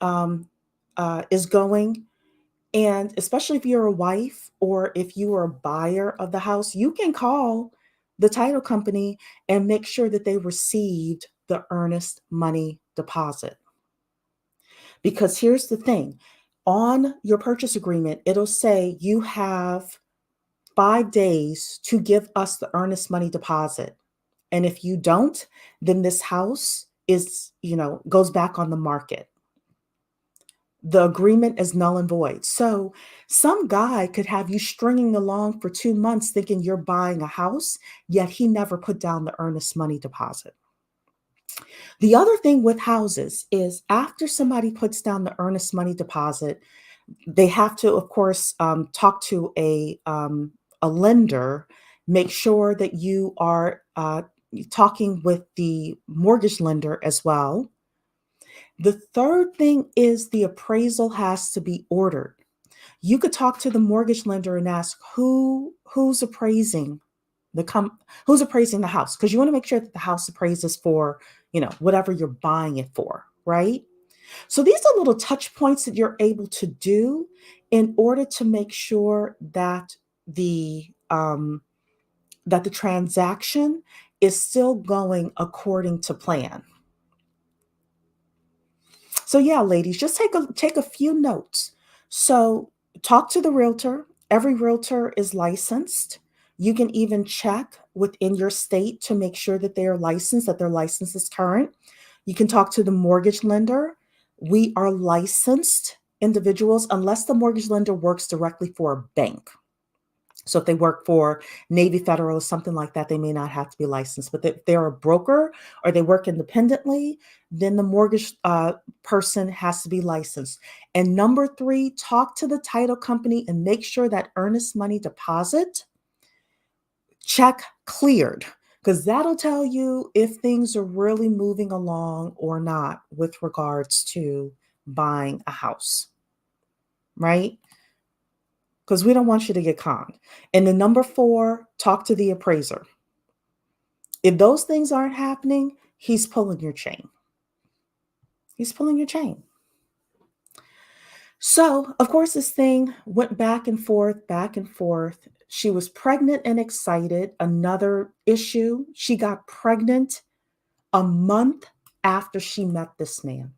[SPEAKER 1] um, is going. And especially if you're a wife or if you are a buyer of the house, you can call the title company and make sure that they received the earnest money deposit. Because here's the thing, on your purchase agreement, it'll say you have 5 days to give us the earnest money deposit. And if you don't, then this house goes back on the market. The agreement is null and void. So some guy could have you stringing along for 2 months thinking you're buying a house, yet he never put down the earnest money deposit. The other thing with houses is after somebody puts down the earnest money deposit, they have to, of course, talk to a lender, make sure that you are talking with the mortgage lender as well. The third thing is the appraisal has to be ordered. You could talk to the mortgage lender and ask who's appraising who's appraising the house, because you want to make sure that the house appraises for whatever you're buying it for, right? So these are little touch points that you're able to do in order to make sure that the transaction is still going according to plan. So yeah, ladies, just take a few notes. So talk to the realtor. Every realtor is licensed. You can even check within your state to make sure that they are licensed, that their license is current. You can talk to the mortgage lender. We are licensed individuals unless the mortgage lender works directly for a bank. So if they work for Navy Federal or something like that, they may not have to be licensed. But if they're a broker or they work independently, then the mortgage person has to be licensed. And number three, talk to the title company and make sure that earnest money deposit check cleared, because that'll tell you if things are really moving along or not with regards to buying a house, right? Because we don't want you to get conned. And then number four, talk to the appraiser. If those things aren't happening, he's pulling your chain. He's pulling your chain. So, of course, this thing went back and forth, back and forth. She was pregnant and excited. Another issue, she got pregnant a month after she met this man.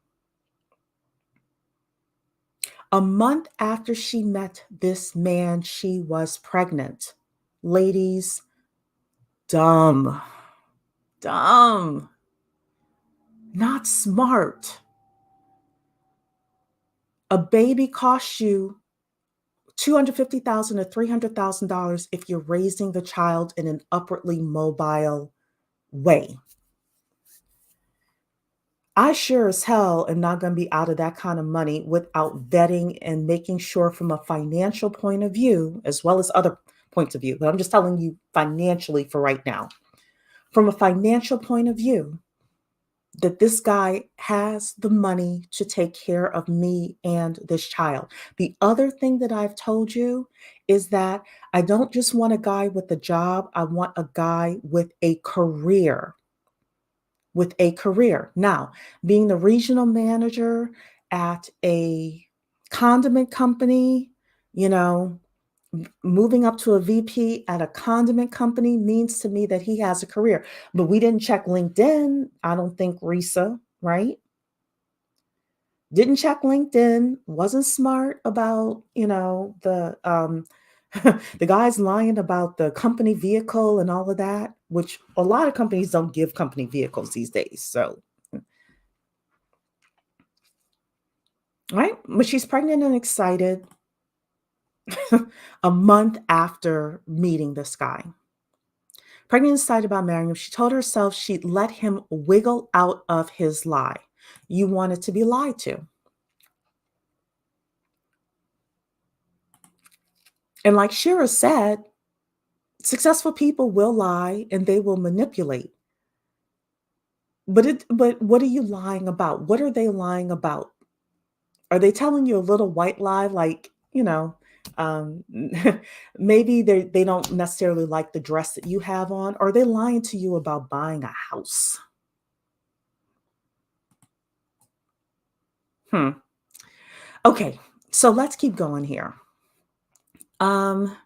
[SPEAKER 1] A month after she met this man, she was pregnant. Ladies, dumb, not smart. A baby costs you $250,000 to $300,000 if you're raising the child in an upwardly mobile way. I sure as hell am not going to be out of that kind of money without vetting and making sure from a financial point of view, as well as other points of view. But I'm just telling you financially for right now. From a financial point of view, that this guy has the money to take care of me and this child. The other thing that I've told you is that I don't just want a guy with a job, I want a guy with a career. With a career. Now, being the regional manager at a condiment company, you know, moving up to a VP at a condiment company means to me that he has a career. But we didn't check LinkedIn. I don't think, Reesa, right? Didn't check LinkedIn, wasn't smart about, the guys lying about the company vehicle and all of that, which a lot of companies don't give company vehicles these days. So, right? But she's pregnant and excited a month after meeting this guy. Pregnant and excited about marrying him, she told herself she'd let him wiggle out of his lie. You wanted to be lied to. And like Shera said, successful people will lie and they will manipulate. But what are you lying about? What are they lying about? Are they telling you a little white lie like, um, maybe they don't necessarily like the dress that you have on? Or are they lying to you about buying a house? Hmm. Okay, so let's keep going here. Um,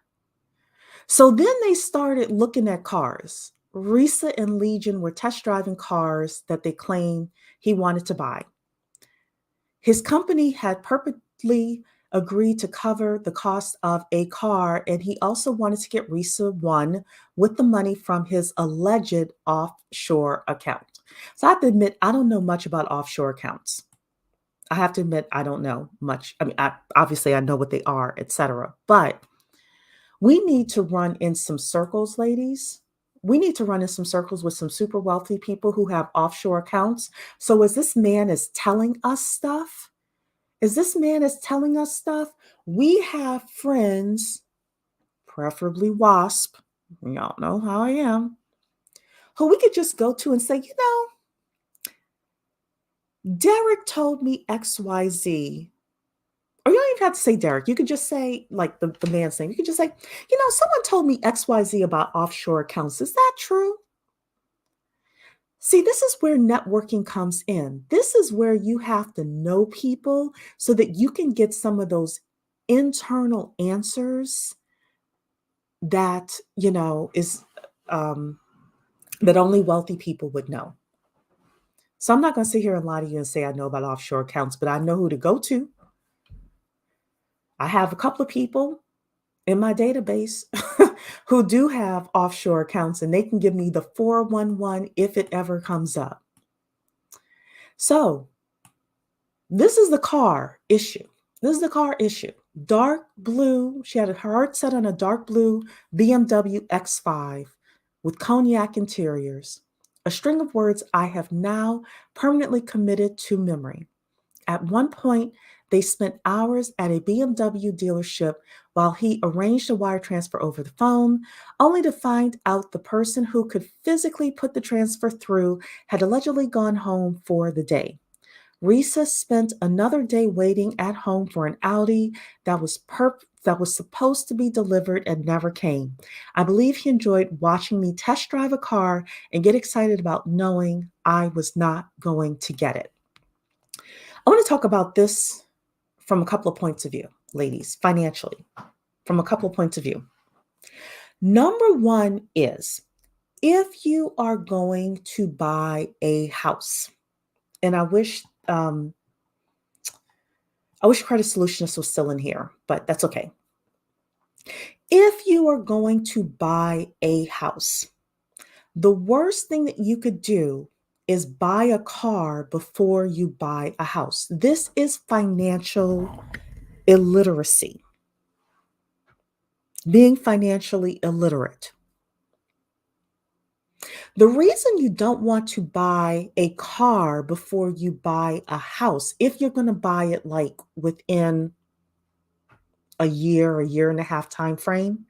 [SPEAKER 1] so then they started looking at cars. Risa and Legion were test driving cars that they claimed he wanted to buy. His company had purposely agreed to cover the cost of a car, and he also wanted to get Risa one with the money from his alleged offshore account. So I have to admit, I don't know much about offshore accounts. I have to admit, I don't know much. I mean, obviously, I know what they are, etc. But we need to run in some circles, ladies. We need to run in some circles with some super wealthy people who have offshore accounts. So as this man is telling us stuff, we have friends, preferably WASP, y'all know how I am, who we could just go to and say, Derek told me XYZ. Or you don't even have to say Derek. You could just say, like the man's name. You could just say, someone told me XYZ about offshore accounts. Is that true? See, this is where networking comes in. This is where you have to know people so that you can get some of those internal answers that, is that only wealthy people would know. So I'm not going to sit here and lie to you and say I know about offshore accounts, but I know who to go to. I have a couple of people in my database who do have offshore accounts and they can give me the 411 if it ever comes up. So this is the car issue. Dark blue. She had her heart set on a dark blue BMW X5 with cognac interiors. A string of words I have now permanently committed to memory. At one point, they spent hours at a BMW dealership while he arranged a wire transfer over the phone, only to find out the person who could physically put the transfer through had allegedly gone home for the day. Reesa spent another day waiting at home for an Audi that was supposed to be delivered and never came. I believe he enjoyed watching me test drive a car and get excited about knowing I was not going to get it. I want to talk about this from a couple of points of view, ladies, financially, from a couple of points of view. Number one is if you are going to buy a house, and I wish Credit Solutionist was still in here, but that's okay. If you are going to buy a house, the worst thing that you could do is buy a car before you buy a house. This is financial illiteracy, being financially illiterate. The reason you don't want to buy a car before you buy a house, if you're going to buy it like within a year and a half time frame,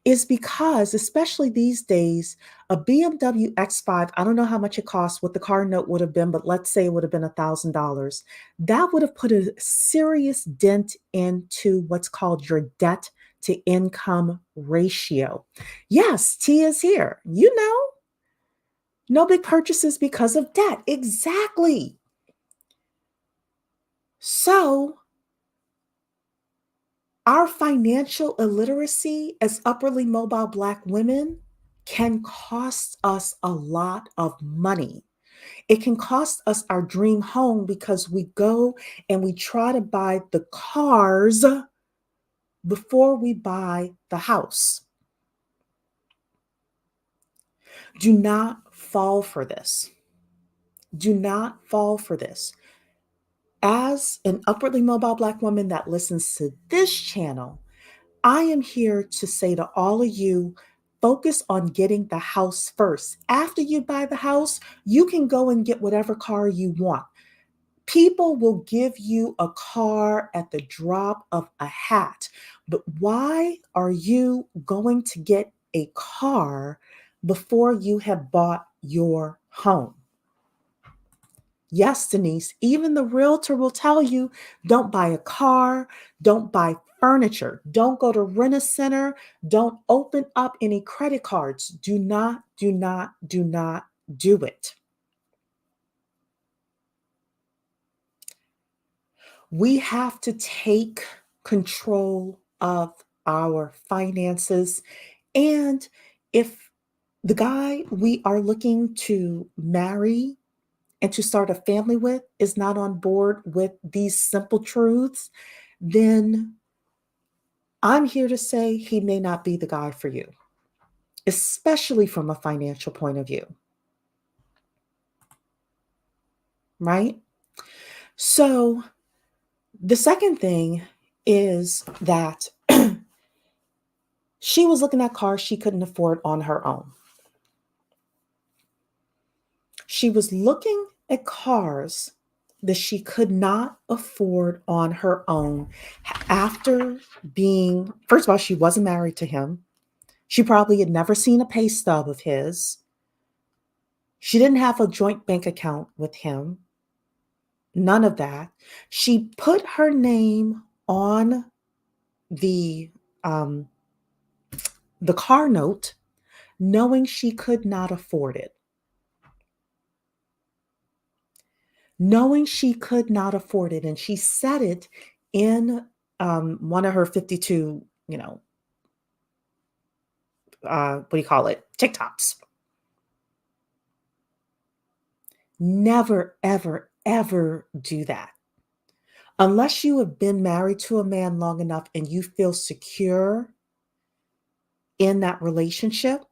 [SPEAKER 1] is because, especially these days, a BMW X5, I don't know how much it costs, what the car note would have been, but let's say it would have been $1,000. That would have put a serious dent into what's called your debt to income ratio. Yes, T is here. No big purchases because of debt. Exactly. So, our financial illiteracy as upwardly mobile Black women can cost us a lot of money. It can cost us our dream home because we go and we try to buy the cars before we buy the house. Do not fall for this. Do not fall for this. As an upwardly mobile Black woman that listens to this channel, I am here to say to all of you, focus on getting the house first. After you buy the house, you can go and get whatever car you want. People will give you a car at the drop of a hat. But why are you going to get a car before you have bought your home? Yes, Denise, even the realtor will tell you don't buy a car, don't buy furniture, don't go to rent a center, don't open up any credit cards. Do not do it. We have to take control of our finances. And if the guy we are looking to marry and to start a family with is not on board with these simple truths, then I'm here to say he may not be the guy for you, especially from a financial point of view, right? So the second thing is that she was looking at cars she couldn't afford on her own. She was looking at cars that she could not afford on her own after being, first of all, she wasn't married to him. She probably had never seen a pay stub of his. She didn't have a joint bank account with him. None of that. She put her name on the um, the car note, knowing she could not afford it. Knowing she could not afford it. And she said it in one of her 52, what do you call it? TikToks. Never, ever, ever do that. Unless you have been married to a man long enough and you feel secure in that relationship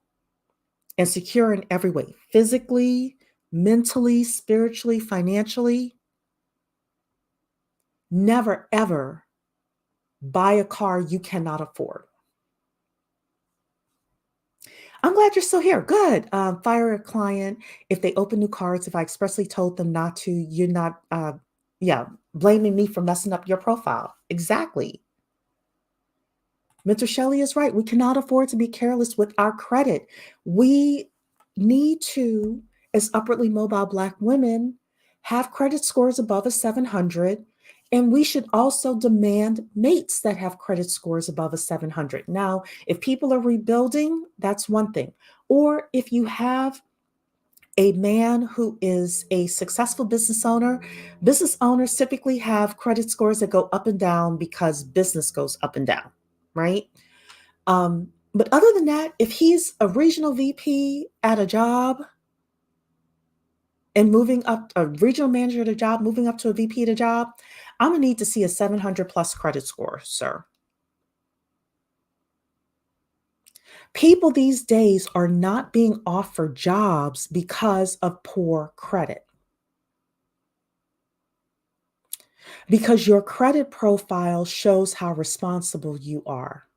[SPEAKER 1] and secure in every way, physically, mentally, spiritually, financially, never, ever buy a car you cannot afford. I'm glad you're still here. Good. Fire a client if they open new cards. If I expressly told them not to, you're not, blaming me for messing up your profile. Exactly. Mr. Shelley is right. We cannot afford to be careless with our credit. We need to, as upwardly mobile Black women, have credit scores above a 700. And we should also demand mates that have credit scores above a 700. Now, if people are rebuilding, that's one thing. Or if you have a man who is a successful business owners typically have credit scores that go up and down because business goes up and down, right? But other than that, if he's a regional VP at a job and moving up, a regional manager at a job, moving up to a VP at a job, I'm gonna need to see a 700 plus credit score, sir. People these days are not being offered jobs because of poor credit. Because your credit profile shows how responsible you are.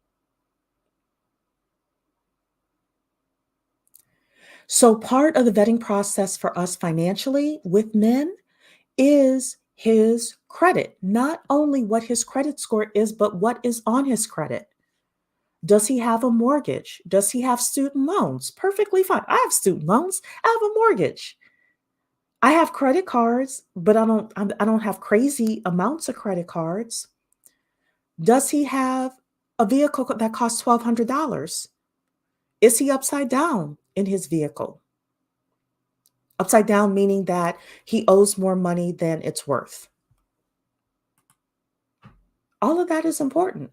[SPEAKER 1] So part of the vetting process for us financially with men is his credit, not only what his credit score is, but what is on his credit. Does he have a mortgage? Does he have student loans? Perfectly fine. I have student loans. I have a mortgage. I have credit cards, but I don't have crazy amounts of credit cards. Does he have a vehicle that costs $1,200? Is he upside down in his vehicle? Upside down meaning that he owes more money than it's worth. All of that is important.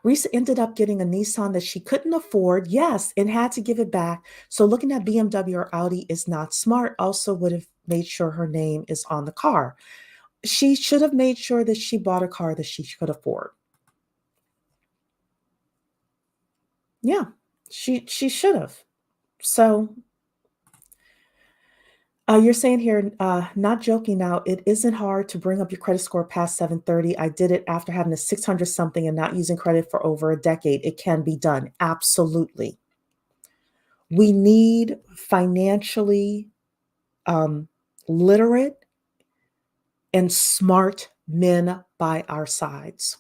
[SPEAKER 1] Reesa ended up getting a Nissan that she couldn't afford, yes, and had to give it back. So looking at BMW or Audi is not smart. Also would have made sure her name is on the car. She should have made sure that she bought a car that she could afford. Yeah, she should have. So you're saying here, not joking now, it isn't hard to bring up your credit score past 730. I did it after having a 600 something and not using credit for over a decade. It can be done. Absolutely. We need financially um, literate and smart men by our sides.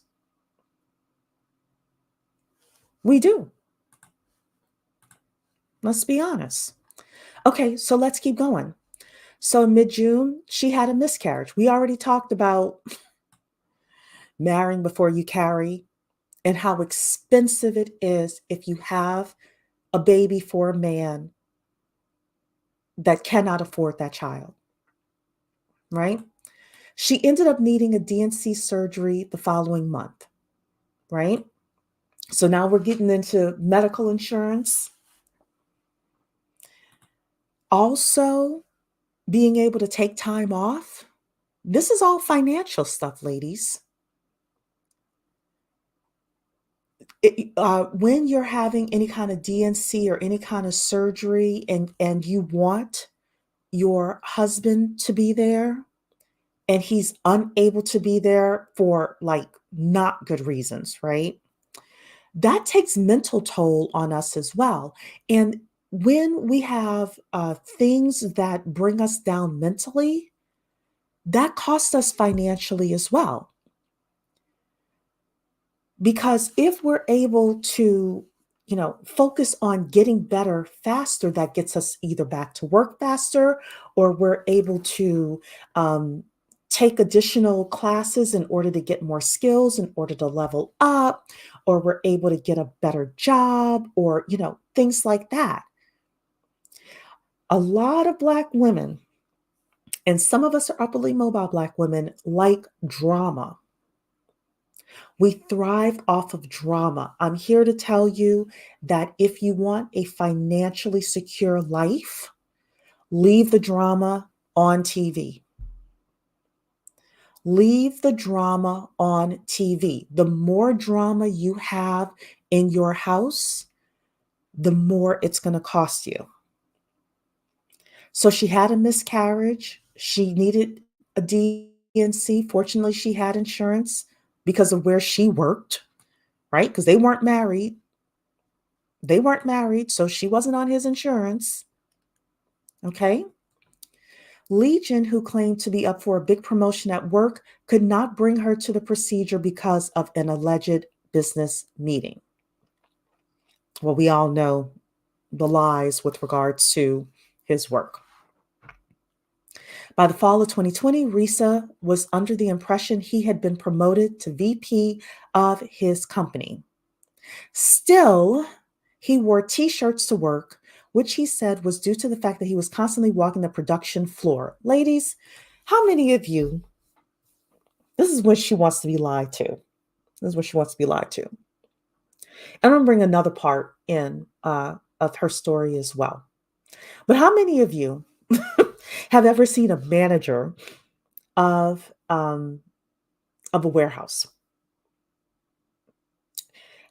[SPEAKER 1] We do. Let's be honest. Okay, so let's keep going. So in mid-June, she had a miscarriage. We already talked about marrying before you carry and how expensive it is if you have a baby for a man that cannot afford that child, right? She ended up needing a DNC surgery the following month, right? So now we're getting into medical insurance. Also, being able to take time off. This is all financial stuff, ladies. When you're having any kind of DNC or any kind of surgery and you want your husband to be there and he's unable to be there for like not good reasons, right? That takes mental toll on us as well. And when we have things that bring us down mentally, that costs us financially as well. Because if we're able to, focus on getting better faster, that gets us either back to work faster or we're able to um, take additional classes in order to get more skills, in order to level up, or we're able to get a better job, or, things like that. A lot of Black women, and some of us are upperly mobile Black women, like drama. We thrive off of drama. I'm here to tell you that if you want a financially secure life, leave the drama on TV. Leave the drama on TV. The more drama you have in your house, the more it's going to cost you. So she had a miscarriage. She needed a DNC. Fortunately, she had insurance because of where she worked, right? Because they weren't married. They weren't married, so she wasn't on his insurance. Okay. Legion, who claimed to be up for a big promotion at work, could not bring her to the procedure because of an alleged business meeting. Well, we all know the lies with regards to his work. By the fall of 2020, Reesa was under the impression he had been promoted to VP of his company. Still, he wore t-shirts to work, which he said was due to the fact that he was constantly walking the production floor. Ladies, how many of you, this is what she wants to be lied to. This is what she wants to be lied to. I'm going to bring another part in of her story as well. But how many of you have ever seen a manager of a warehouse?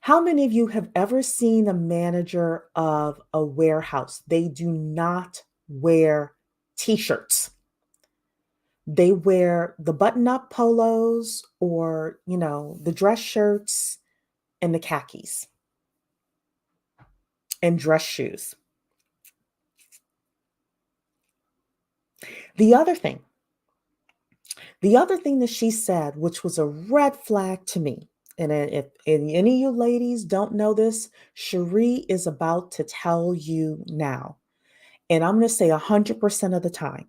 [SPEAKER 1] How many of you have ever seen a manager of a warehouse? They do not wear t-shirts. They wear the button-up polos or, the dress shirts and the khakis and dress shoes. The other thing, the other thing that she said, which was a red flag to me, And if any of you ladies don't know this, Cherie is about to tell you now. And I'm going to say 100% of the time.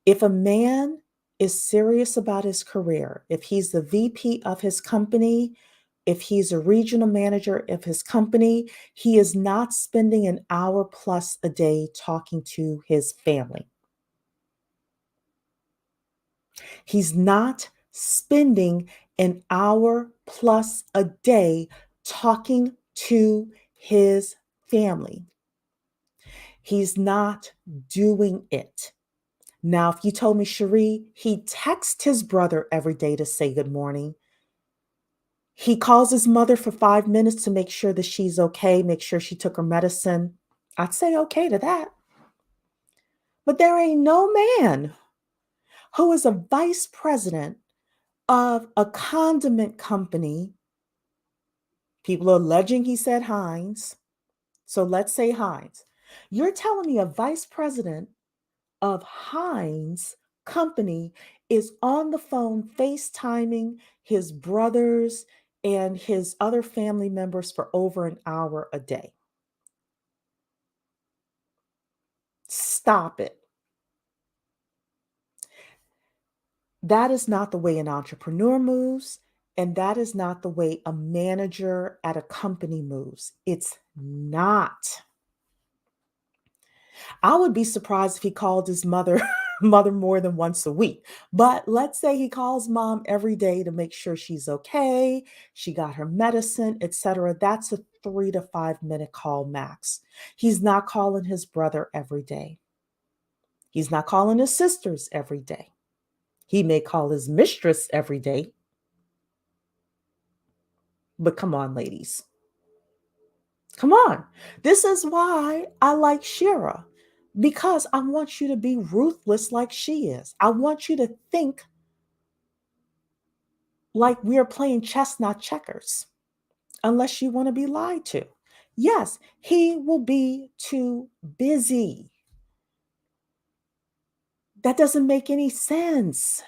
[SPEAKER 1] If a man is serious about his career, if he's the VP of his company, if he's a regional manager of his company, he is not spending an hour plus a day talking to his family. He's not spending an hour plus a day talking to his family. He's not doing it. Now, if you told me, Cherie, he texts his brother every day to say good morning. He calls his mother for 5 minutes to make sure that she's okay, make sure she took her medicine. I'd say okay to that. But there ain't no man who is a vice president of a condiment company. People are alleging he said Heinz. So let's say Heinz. You're telling me a vice president of Heinz company is on the phone FaceTiming his brothers and his other family members for over an hour a day. Stop it. That is not the way an entrepreneur moves, and that is not the way a manager at a company moves. It's not. I would be surprised if he called his mother mother more than once a week. But let's say he calls mom every day to make sure she's okay, she got her medicine, etc. That's a 3 to 5 minute call max. He's not calling his brother every day. He's not calling his sisters every day. He may call his mistress every day. But come on, ladies. Come on. This is why I like Shera, because I want you to be ruthless like she is. I want you to think like we are playing chess, not checkers, unless you want to be lied to. Yes, he will be too busy. That doesn't make any sense.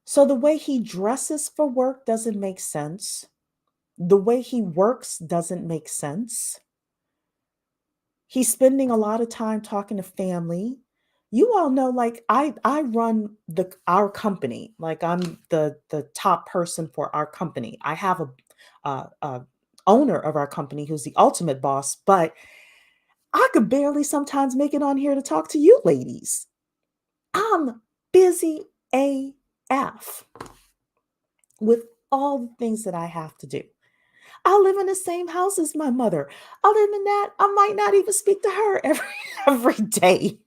[SPEAKER 1] So the way he dresses for work doesn't make sense. The way he works doesn't make sense. He's spending a lot of time talking to family. You all know, like I run our company. Like I'm the top person for our company. I have a owner of our company who's the ultimate boss, but I could barely sometimes make it on here to talk to you ladies. I'm busy AF with all the things that I have to do. I live in the same house as my mother. Other than that, I might not even speak to her every day.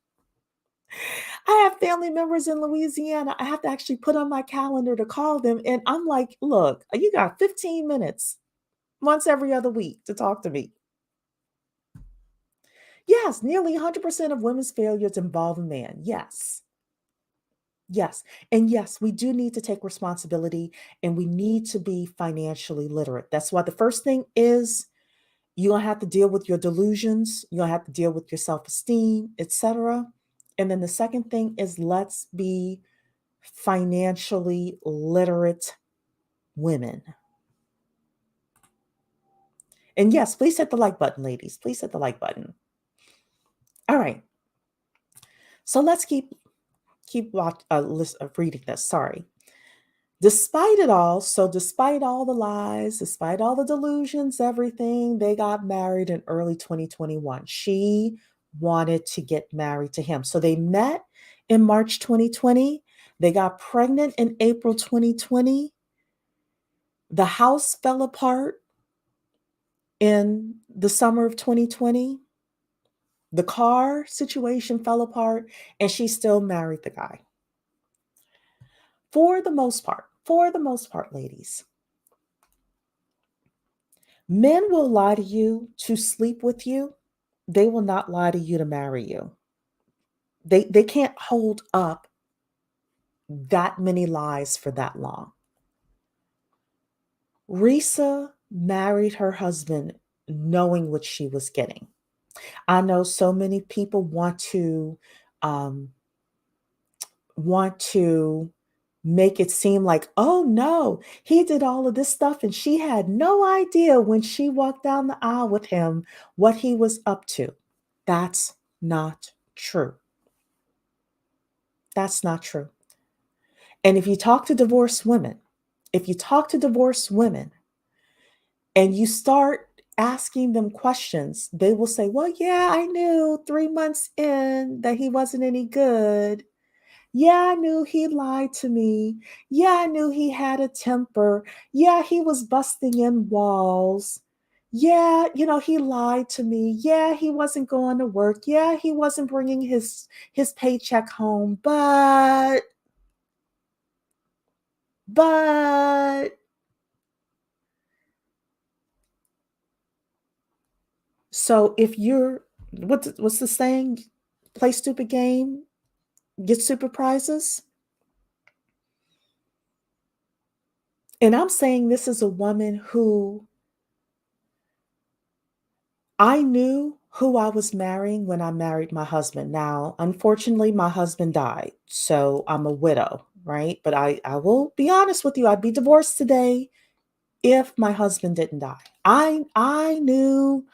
[SPEAKER 1] I have family members in Louisiana. I have to actually put on my calendar to call them. And I'm like, look, you got 15 minutes once every other week to talk to me. Yes, nearly 100% of women's failures involve a man. Yes. Yes. And yes, we do need to take responsibility and we need to be financially literate. That's why the first thing is you're going to have to deal with your delusions. You're going to have to deal with your self-esteem, etc. And then the second thing is let's be financially literate women. And yes, please hit the like button, ladies. Please hit the like button. All right. So let's keep reading this. Sorry. Despite it all, so despite all the lies, despite all the delusions, everything, they got married in early 2021. She wanted to get married to him. So they met in March 2020. They got pregnant in April 2020. The house fell apart in the summer of 2020. The car situation fell apart, and she still married the guy. For the most part, ladies, men will lie to you to sleep with you. They will not lie to you to marry you. They can't hold up that many lies for that long. Reesa married her husband knowing what she was getting. I know so many people want to make it seem like, oh no, he did all of this stuff and she had no idea when she walked down the aisle with him what he was up to. That's not true. That's not true. And if you talk to divorced women, if you talk to divorced women and you start asking them questions, they will say, well, yeah, I knew 3 months in that he wasn't any good. Yeah, I knew he lied to me. Yeah, I knew he had a temper. Yeah, he was busting in walls. Yeah, he lied to me. Yeah, he wasn't going to work. Yeah, he wasn't bringing his paycheck home. But so if you're what's the saying? Play stupid game, get stupid prizes. And I'm saying this is a woman who I knew who I was marrying when I married my husband. Now, unfortunately, my husband died, so I'm a widow, right? But I will be honest with you, I'd be divorced today if my husband didn't die. I knew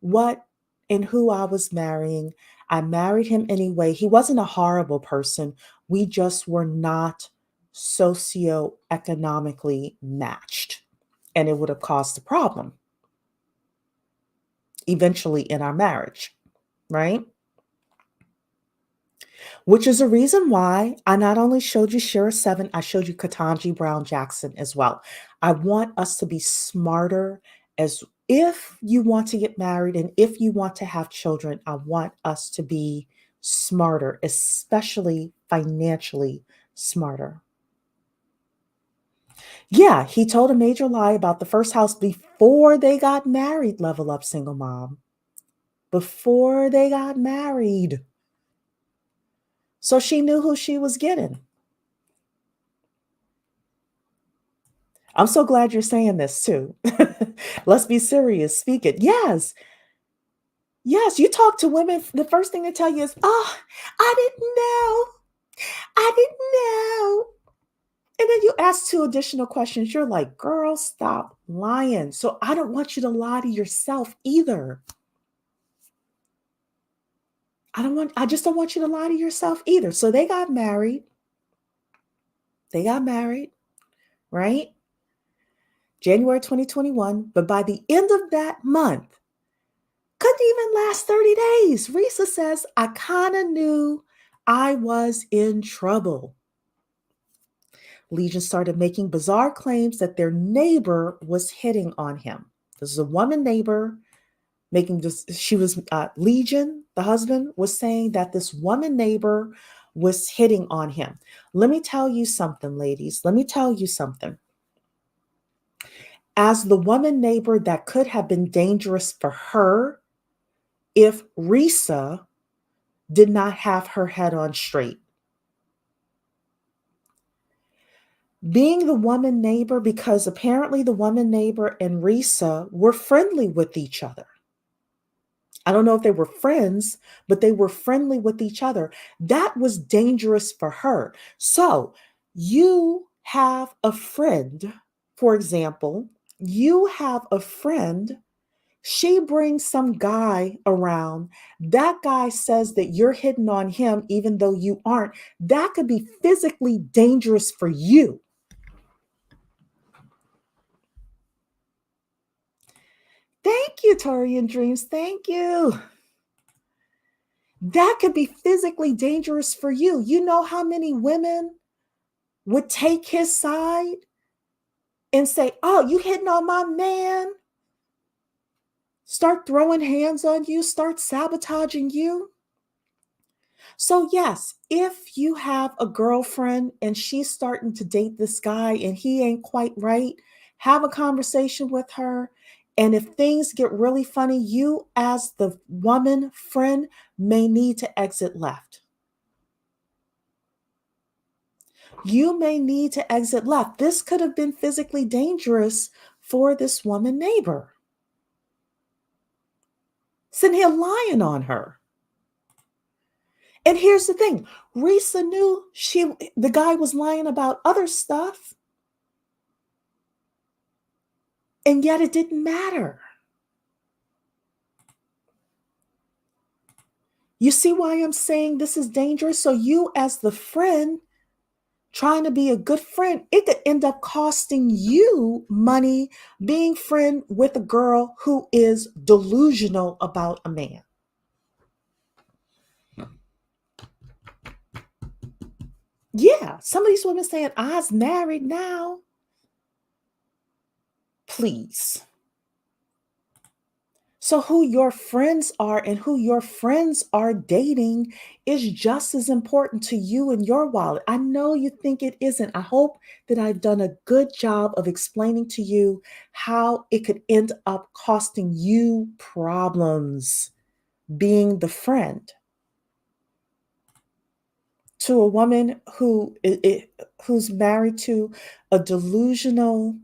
[SPEAKER 1] what and who I was marrying. I married him anyway. He wasn't a horrible person. We just were not socioeconomically matched, and it would have caused a problem eventually in our marriage, right? Which is a reason why I not only showed you Shera 7, I showed you Ketanji Brown Jackson as well. I want us to be smarter as if you want to get married and if you want to have children, I want us to be smarter, especially financially smarter. Yeah, he told a major lie about the first house before they got married, level up single mom. Before they got married. So she knew who she was getting. I'm so glad you're saying this too. Let's be serious. Speak it. Yes. Yes. You talk to women, the first thing they tell you is, oh, I didn't know. I didn't know. And then you ask two additional questions. You're like, girl, stop lying. So I don't want you to lie to yourself either. I just don't want you to lie to yourself either. So they got married. They got married, right? January 2021. But by the end of that month, couldn't even last 30 days. Reesa says, I kind of knew I was in trouble. Legion started making bizarre claims that their neighbor was hitting on him. This is a woman neighbor making this. She was, Legion, the husband, was saying that this woman neighbor was hitting on him. Let me tell you something, ladies. Let me tell you something. As the woman neighbor, that could have been dangerous for her if Reesa did not have her head on straight. Being the woman neighbor, because apparently the woman neighbor and Reesa were friendly with each other. I don't know if they were friends, but they were friendly with each other. That was dangerous for her. So you have a friend, for example, you have a friend. She brings some guy around. That guy says that you're hitting on him, even though you aren't. That could be physically dangerous for you. Thank you, Torian Dreams. Thank you. That could be physically dangerous for you. You know how many women would take his side and say, oh, you hitting on my man? Start throwing hands on you, start sabotaging you. So, yes, if you have a girlfriend and she's starting to date this guy and he ain't quite right, have a conversation with her. And if things get really funny, you, as the woman friend, may need to exit left. You may need to exit left. This could have been physically dangerous for this woman neighbor. Sitting here lying on her. And here's the thing, Reesa knew the guy was lying about other stuff, and yet it didn't matter. You see why I'm saying this is dangerous? So you as the friend trying to be a good friend, it could end up costing you money being friend with a girl who is delusional about a man. Yeah, some of these women saying, I's married now. Please. So, who your friends are and who your friends are dating is just as important to you and your wallet. I know you think it isn't. I hope that I've done a good job of explaining to you how it could end up costing you problems being the friend to a woman who's married to a delusional,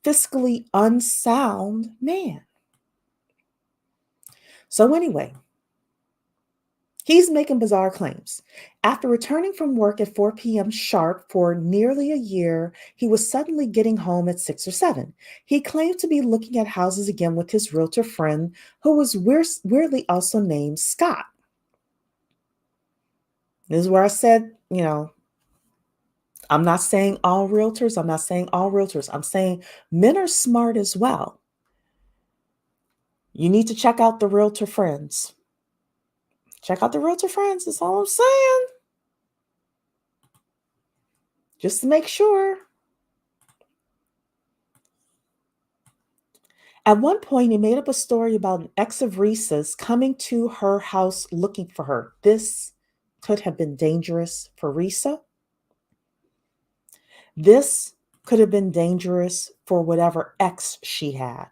[SPEAKER 1] fiscally unsound man. So, anyway, he's making bizarre claims. After returning from work at 4 p.m. sharp for nearly a year, he was suddenly getting home at 6 or 7. He claimed to be looking at houses again with his realtor friend, who was weirdly also named Scott. This is where I said, I'm not saying all realtors. I'm not saying all realtors. I'm saying men are smart as well. You need to check out the realtor friends. Check out the realtor friends. That's all I'm saying. Just to make sure. At one point, he made up a story about an ex of Reese's coming to her house looking for her. This could have been dangerous for Reesa. This could have been dangerous for whatever ex she had.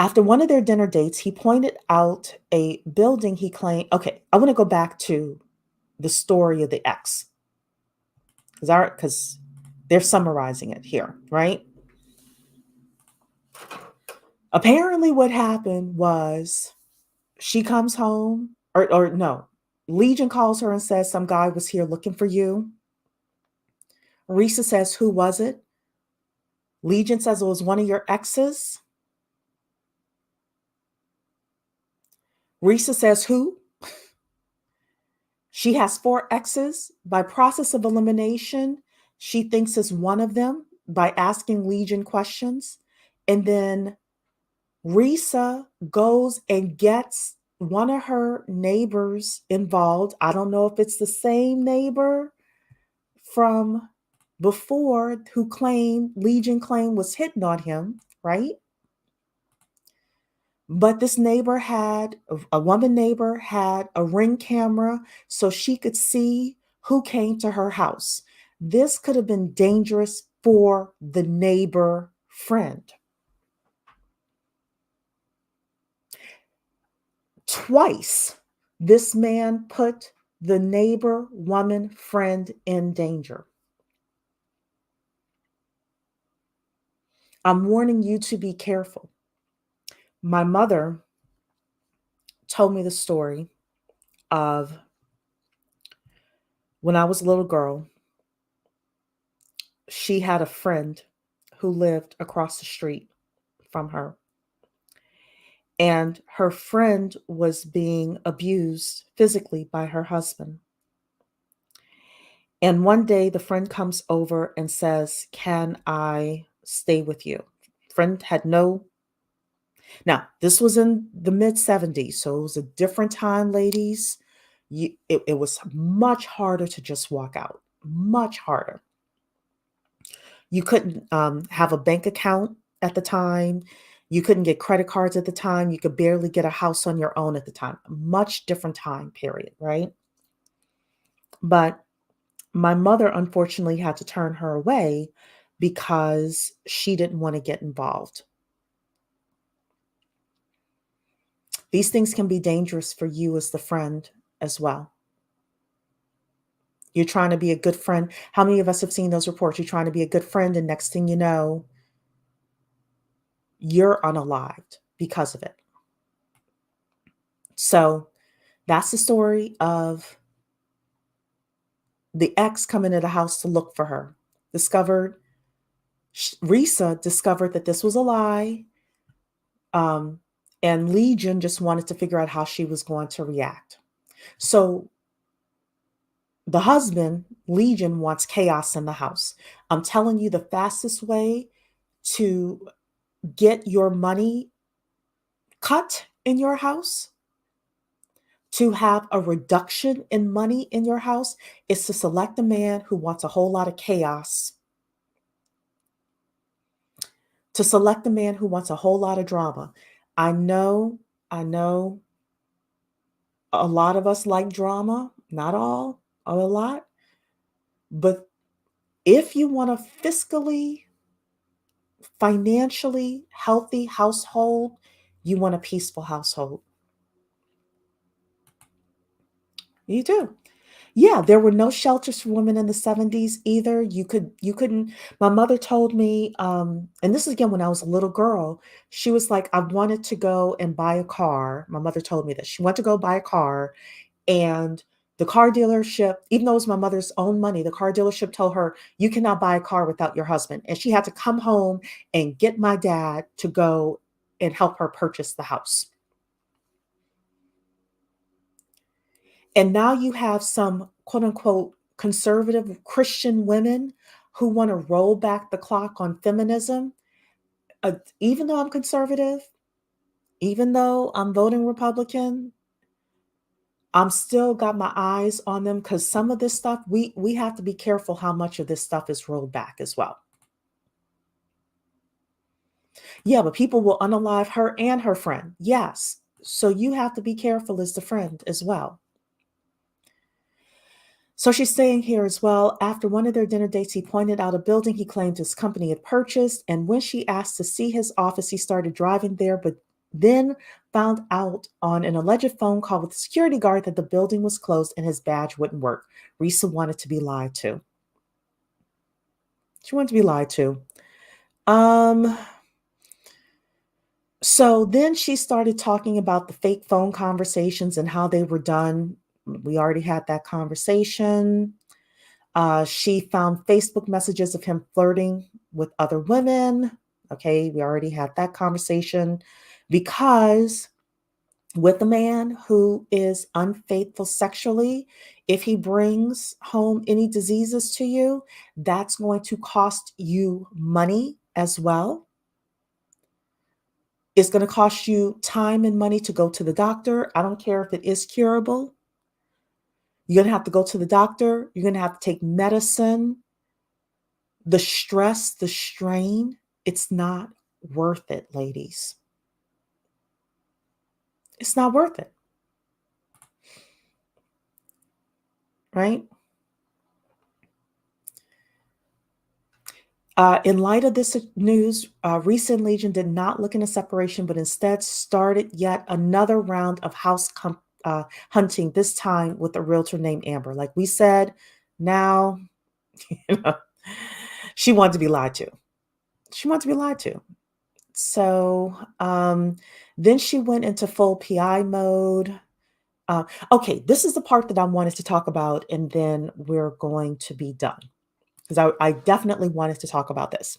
[SPEAKER 1] After one of their dinner dates, he pointed out a building he claimed. Okay, I want to go back to the story of the ex because they're summarizing it here, right? Apparently, what happened was she comes home, or no, Legion calls her and says, some guy was here looking for you. Reesa says, who was it? Legion says it was one of your exes. Reesa says, who? She has 4 exes. By process of elimination, she thinks it's one of them by asking Legion questions. And then Reesa goes and gets one of her neighbors involved. I don't know if it's the same neighbor from before who Legion claimed was hitting on him, right? But this neighbor a woman neighbor had a ring camera so she could see who came to her house. This could have been dangerous for the neighbor friend. Twice, this man put the neighbor woman friend in danger. I'm warning you to be careful. My mother told me the story of when I was a little girl. She had a friend who lived across the street from her. And her friend was being abused physically by her husband. And one day the friend comes over and says, can I stay with you? Friend had no. Now, this was in the mid 70s, so it was a different time, ladies. It was much harder to just walk out, much harder. You couldn't have a bank account at the time. You couldn't get credit cards at the time. You could barely get a house on your own at the time. Much different time period, right? But my mother unfortunately had to turn her away because she didn't want to get involved. These things can be dangerous for you as the friend as well. You're trying to be a good friend. How many of us have seen those reports? You're trying to be a good friend, and next thing you know, you're unalived because of it. So that's the story of the ex coming to the house to look for her. Discovered, Reesa discovered that this was a lie. Um, and Legion just wanted to figure out how she was going to react. So the husband, Legion, wants chaos in the house. I'm telling you, the fastest way to get your money cut in your house, to have a reduction in money in your house, is to select a man who wants a whole lot of chaos, to select a man who wants a whole lot of drama. I know a lot of us like drama, not all, a lot. But if you want a fiscally, financially healthy household, you want a peaceful household. You do. Yeah, there were no shelters for women in the 70s either. You couldn't. My mother told me, and this is again when I was a little girl, she was like, I wanted to go and buy a car. My mother told me that she wanted to go buy a car, and the car dealership, even though it was my mother's own money, the car dealership told her, you cannot buy a car without your husband. And she had to come home and get my dad to go and help her purchase the house. And now you have some quote unquote conservative Christian women who want to roll back the clock on feminism. Even though I'm conservative, even though I'm voting Republican, I'm still got my eyes on them because some of this stuff, we have to be careful how much of this stuff is rolled back as well. Yeah, but people will unalive her and her friend. Yes. So you have to be careful as the friend as well. So she's saying here as well, after one of their dinner dates, he pointed out a building he claimed his company had purchased. And when she asked to see his office, he started driving there, but then found out on an alleged phone call with the security guard that the building was closed and his badge wouldn't work. Reesa wanted to be lied to. She wanted to be lied to. Um, so then she started talking about the fake phone conversations and how they were done. We already had that conversation. She found Facebook messages of him flirting with other women. Okay, we already had that conversation because with a man who is unfaithful sexually, if he brings home any diseases to you, that's going to cost you money as well. It's going to cost you time and money to go to the doctor. I don't care if it is curable. You're going to have to go to the doctor. You're going to have to take medicine. The stress, the strain, it's not worth it, ladies. It's not worth it. Right? In light of this news, Reesa and Legion did not look into separation, but instead started yet another round of house hunting, this time with a realtor named Amber. Like we said, now she wanted to be lied to. She wanted to be lied to. So then she went into full PI mode. Okay, this is the part that I wanted to talk about, and then we're going to be done because I definitely wanted to talk about this.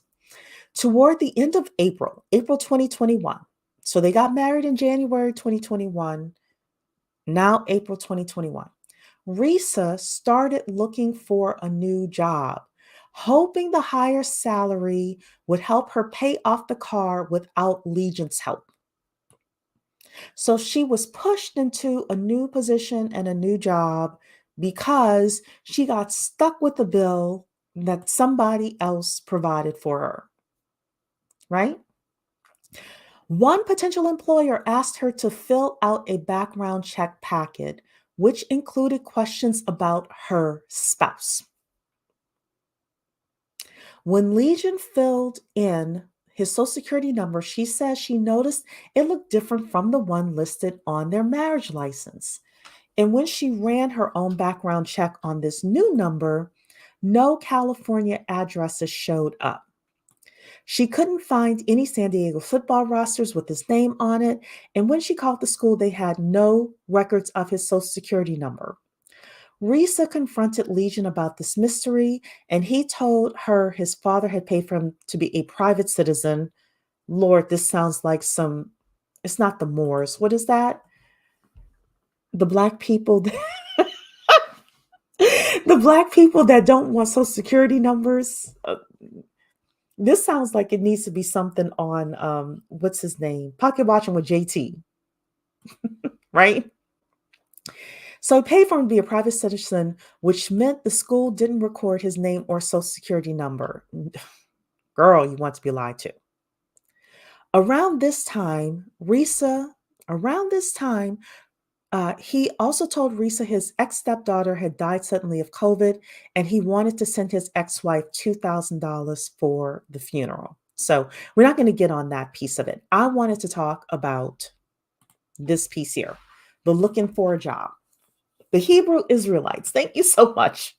[SPEAKER 1] Toward the end of April 2021, so they got married in January 2021, now April 2021, Reesa started looking for a new job, hoping the higher salary would help her pay off the car without Legion's help. So she was pushed into a new position and a new job because she got stuck with a bill that somebody else provided for her, right? One potential employer asked her to fill out a background check packet, which included questions about her spouse. When Legion filled in his social security number, she says she noticed it looked different from the one listed on their marriage license. And when she ran her own background check on this new number, no California addresses showed up. She couldn't find any San Diego football rosters with his name on it, and when she called the school, they had no records of his social security number. Reesa confronted Legion about this mystery, and he told her his father had paid for him to be a private citizen. Lord, this sounds like some, it's not the Moors. What is that? The black people, the black people that don't want social security numbers. This sounds like it needs to be something on, what's his name? Pocket Watching with JT, right? So he paid for him to be a private citizen, which meant the school didn't record his name or social security number. Girl, you want to be lied to. Around this time, he also told Reesa his ex stepdaughter had died suddenly of COVID, and he wanted to send his ex wife $2,000 for the funeral. So we're not going to get on that piece of it. I wanted to talk about this piece here, the looking for a job. The Hebrew Israelites. Thank you so much.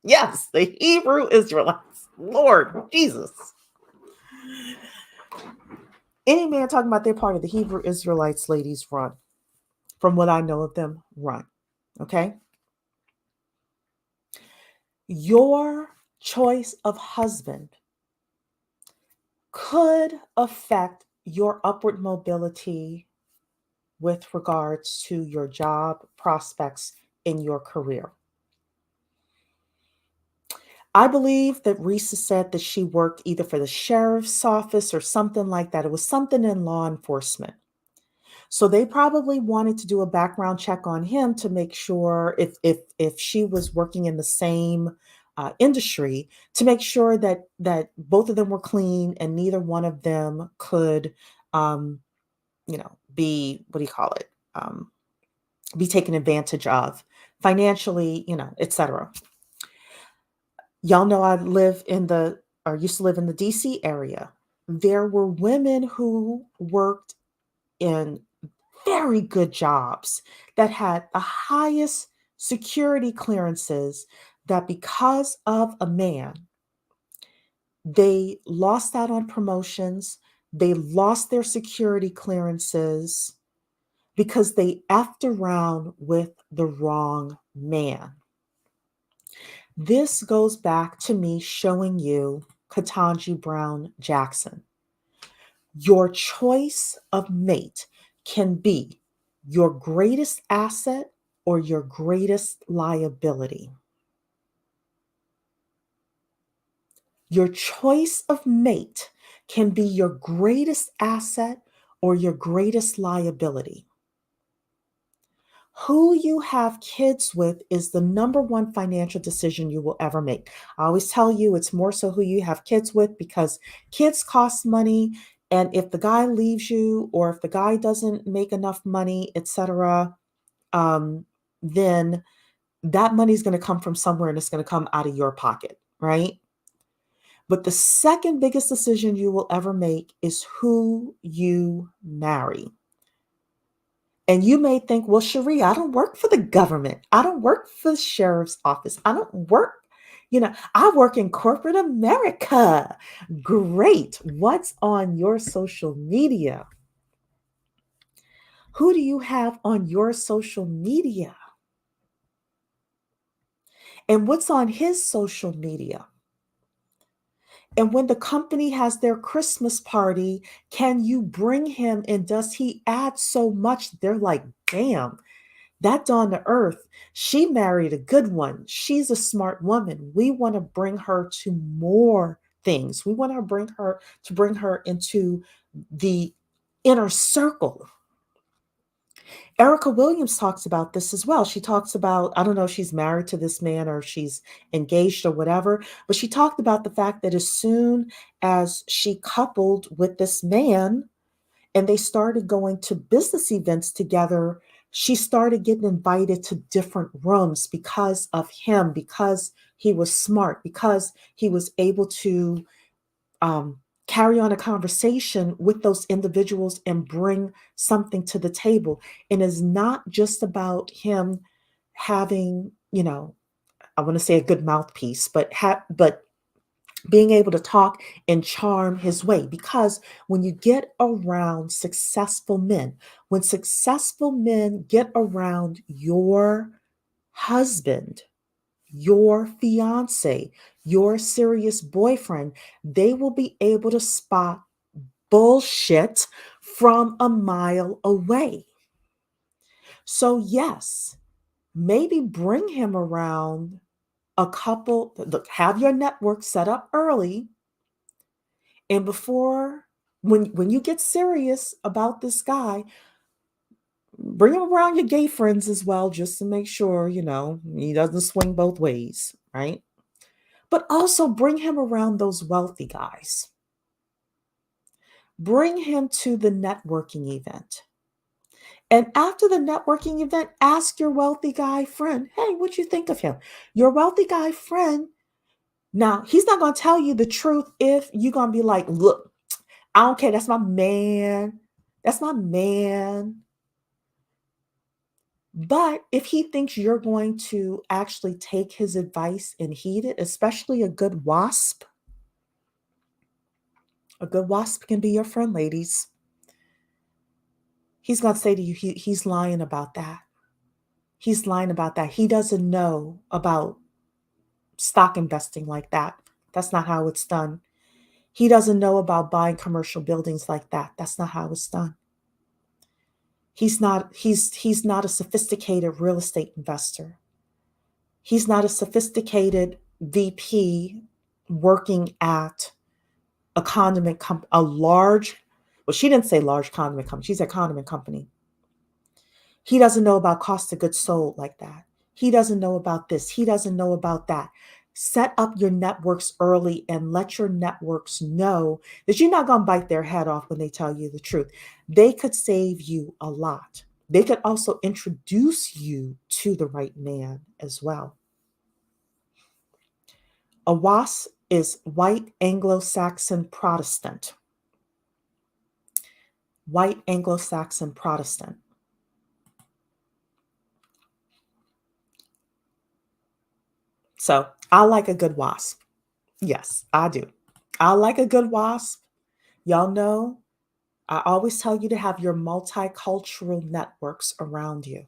[SPEAKER 1] Yes, the Hebrew Israelites. Lord Jesus. Any man talking about they're part of the Hebrew Israelites, ladies, run. From what I know of them, run. Okay? Your choice of husband could affect your upward mobility with regards to your job prospects in your career. I believe that Reesa said that she worked either for the sheriff's office or something like that. It was something in law enforcement. So they probably wanted to do a background check on him to make sure if she was working in the same industry, to make sure that both of them were clean and neither one of them could, be, what do you call it, be taken advantage of financially, etc. Y'all know I live in the or used to live in the DC area. There were women who worked in very good jobs that had the highest security clearances, that because of a man, they lost out on promotions, they lost their security clearances because they effed around with the wrong man. This goes back to me showing you Ketanji Brown Jackson. Your choice of mate can be your greatest asset or your greatest liability. Your choice of mate can be your greatest asset or your greatest liability. Who you have kids with is the number one financial decision you will ever make. I always tell you it's more so who you have kids with, because kids cost money. And if the guy leaves you, or if the guy doesn't make enough money, etc., then that money is going to come from somewhere and it's going to come out of your pocket, right? But the second biggest decision you will ever make is who you marry. And you may think, well, Cherie, I don't work for the government. I don't work for the sheriff's office. I don't work, I work in corporate America. Great. What's on your social media? Who do you have on your social media? And what's on his social media? And when the company has their Christmas party, can you bring him, and does he add so much? They're like, damn, that dawn to earth, she married a good one. She's a smart woman. We want to bring her to more things. We want to bring her into the inner circle. Erica Williams talks about this as well. She talks about, I don't know if she's married to this man or she's engaged or whatever, but she talked about the fact that as soon as she coupled with this man and they started going to business events together, she started getting invited to different rooms because of him, because he was smart, because he was able to carry on a conversation with those individuals and bring something to the table. And it's not just about him having, I want to say a good mouthpiece, but being able to talk and charm his way. Because when you get around successful men, when successful men get around your husband, your fiance, your serious boyfriend, they will be able to spot bullshit from a mile away. So, yes, maybe bring him around a couple, look, have your network set up early. And before, when you get serious about this guy, bring him around your gay friends as well, just to make sure, he doesn't swing both ways, right? But also bring him around those wealthy guys. Bring him to the networking event. And after the networking event, ask your wealthy guy friend, hey, what you think of him? Your wealthy guy friend, now he's not going to tell you the truth if you're going to be like, look, I don't care. That's my man. That's my man. But if he thinks you're going to actually take his advice and heed it, especially a good wasp can be your friend, ladies. He's going to say to you, he's lying about that. He's lying about that. He doesn't know about stock investing like that. That's not how it's done. He doesn't know about buying commercial buildings like that. That's not how it's done. He's not a sophisticated real estate investor. He's not a sophisticated VP working at a condiment company, well, she didn't say large condiment company. She said condiment company. He doesn't know about cost of goods sold like that. He doesn't know about this. He doesn't know about that. Set up your networks early and let your networks know that you're not going to bite their head off when they tell you the truth. They could save you a lot. They could also introduce you to the right man as well. A WASP is white Anglo-Saxon Protestant. White Anglo-Saxon Protestant. So I like a good WASP. Yes, I do. I like a good WASP. Y'all know, I always tell you to have your multicultural networks around you.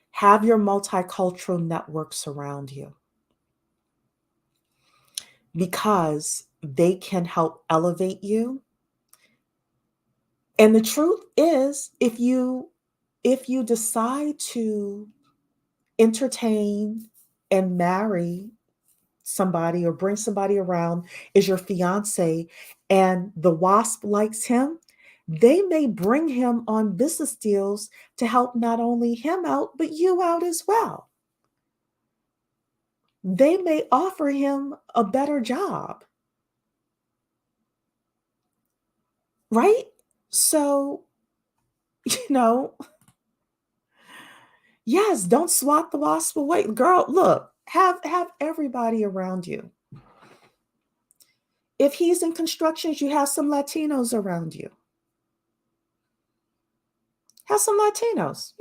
[SPEAKER 1] Have your multicultural networks around you because they can help elevate you. And the truth is, if you decide to entertain and marry somebody or bring somebody around is your fiance and the WASP likes him, they may bring him on business deals to help not only him out, but you out as well. They may offer him a better job, right? So, you know, yes, don't swat the WASP away. Girl, look, have everybody around you. If he's in constructions, you have some Latinos around you. Have some Latinos,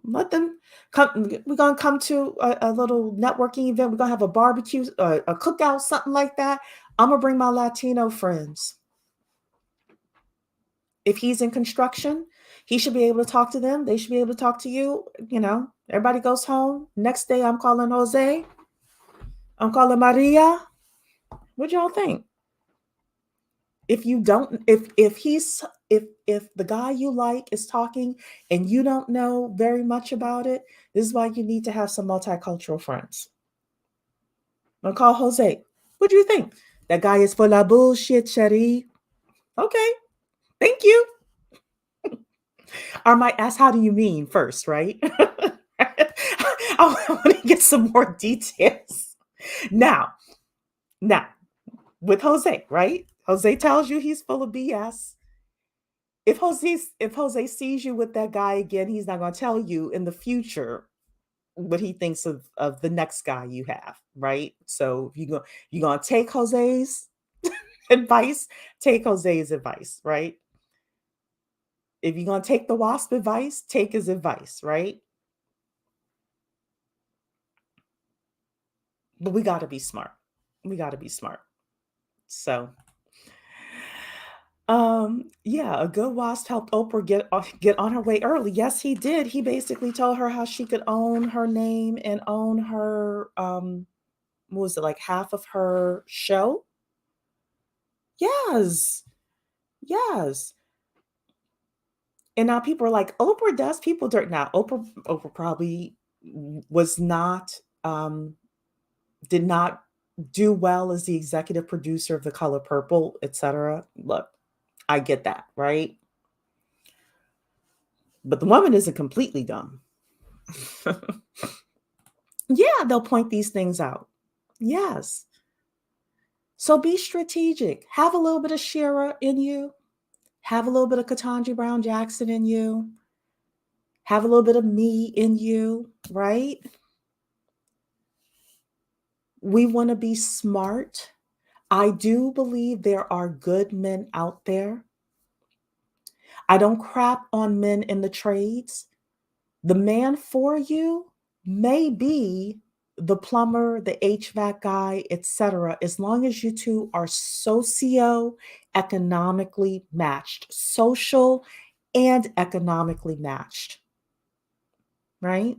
[SPEAKER 1] let them come. We're going to come to a little networking event. We're going to have a barbecue, a cookout, something like that. I'm going to bring my Latino friends. If he's in construction, he should be able to talk to them. They should be able to talk to you. Everybody goes home. Next day, I'm calling Jose. I'm calling Maria. What y'all think? If you don't, if the guy you like is talking and you don't know very much about it, this is why you need to have some multicultural friends. I'm gonna call Jose. What do you think? That guy is full of bullshit, Sherry. Okay, thank you. I might ask, how do you mean first, right? I want to get some more details. Now, with Jose, right? Jose tells you he's full of BS. If Jose sees you with that guy again, he's not going to tell you in the future what he thinks of the next guy you have, right? So if you're going to take Jose's advice, take Jose's advice, right? If you're going to take the WASP advice, take his advice, right? But we got to be smart. We got to be smart. So, yeah, a good wasp helped Oprah get on her way early. Yes, he did. He basically told her how she could own her name and own her what was it, like half of her show? Yes. Yes. And now people are like, Oprah does people dirt. Now, Oprah probably was not did not do well as the executive producer of The Color Purple, etc. Look, I get that, right? But the woman isn't completely dumb. Yeah, they'll point these things out. Yes. So be strategic. Have a little bit of Shera in you. Have a little bit of Ketanji Brown Jackson in you. Have a little bit of me in you, right? We want to be smart. I do believe there are good men out there. I don't crap on men in the trades. The man for you may be the plumber, the HVAC guy, etc., as long as you two are socio-economically matched, social and economically matched, right?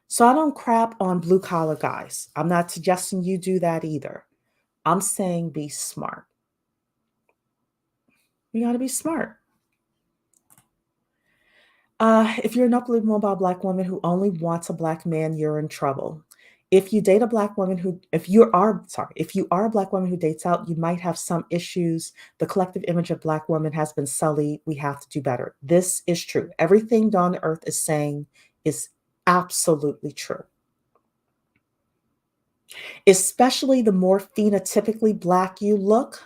[SPEAKER 1] So I don't crap on blue collar guys. I'm not suggesting you do that either. I'm saying be smart. You got to be smart. If you're an upwardly mobile Black woman who only wants a Black man, you're in trouble. If you date a Black woman who, if you are a Black woman who dates out, you might have some issues. The collective image of Black women has been sullied. We have to do better. This is true. Everything Dawn the Earth is saying is absolutely true. Especially the more phenotypically Black you look,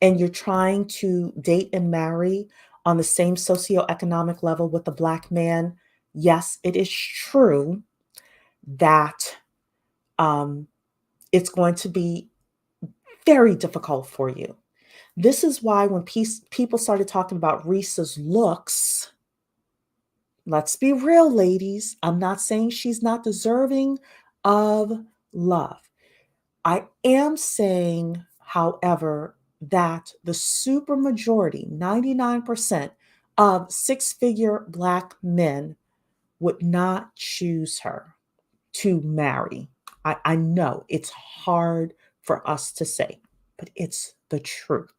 [SPEAKER 1] and you're trying to date and marry on the same socioeconomic level with a Black man, yes, it is true that it's going to be very difficult for you. This is why when people started talking about Reesa's looks, let's be real, ladies. I'm not saying she's not deserving of love. I am saying, however, that the supermajority, 99% of six-figure Black men would not choose her to marry. I know it's hard for us to say, but it's the truth.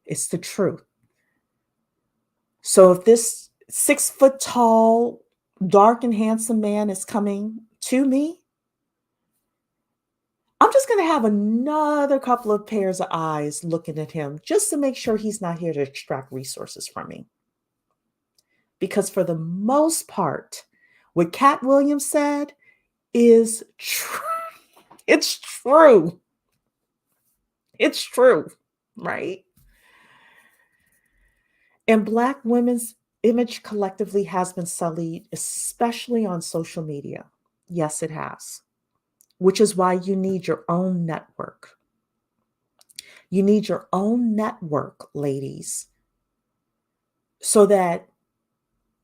[SPEAKER 1] It's the truth. So if this 6 foot tall, dark and handsome man is coming to me, I'm just going to have another couple of pairs of eyes looking at him just to make sure he's not here to extract resources from me. Because for the most part, what Cat Williams said is true. It's true. It's true, right? And Black women's image collectively has been sullied, especially on social media. Yes, it has. Which is why you need your own network. You need your own network, ladies, so that,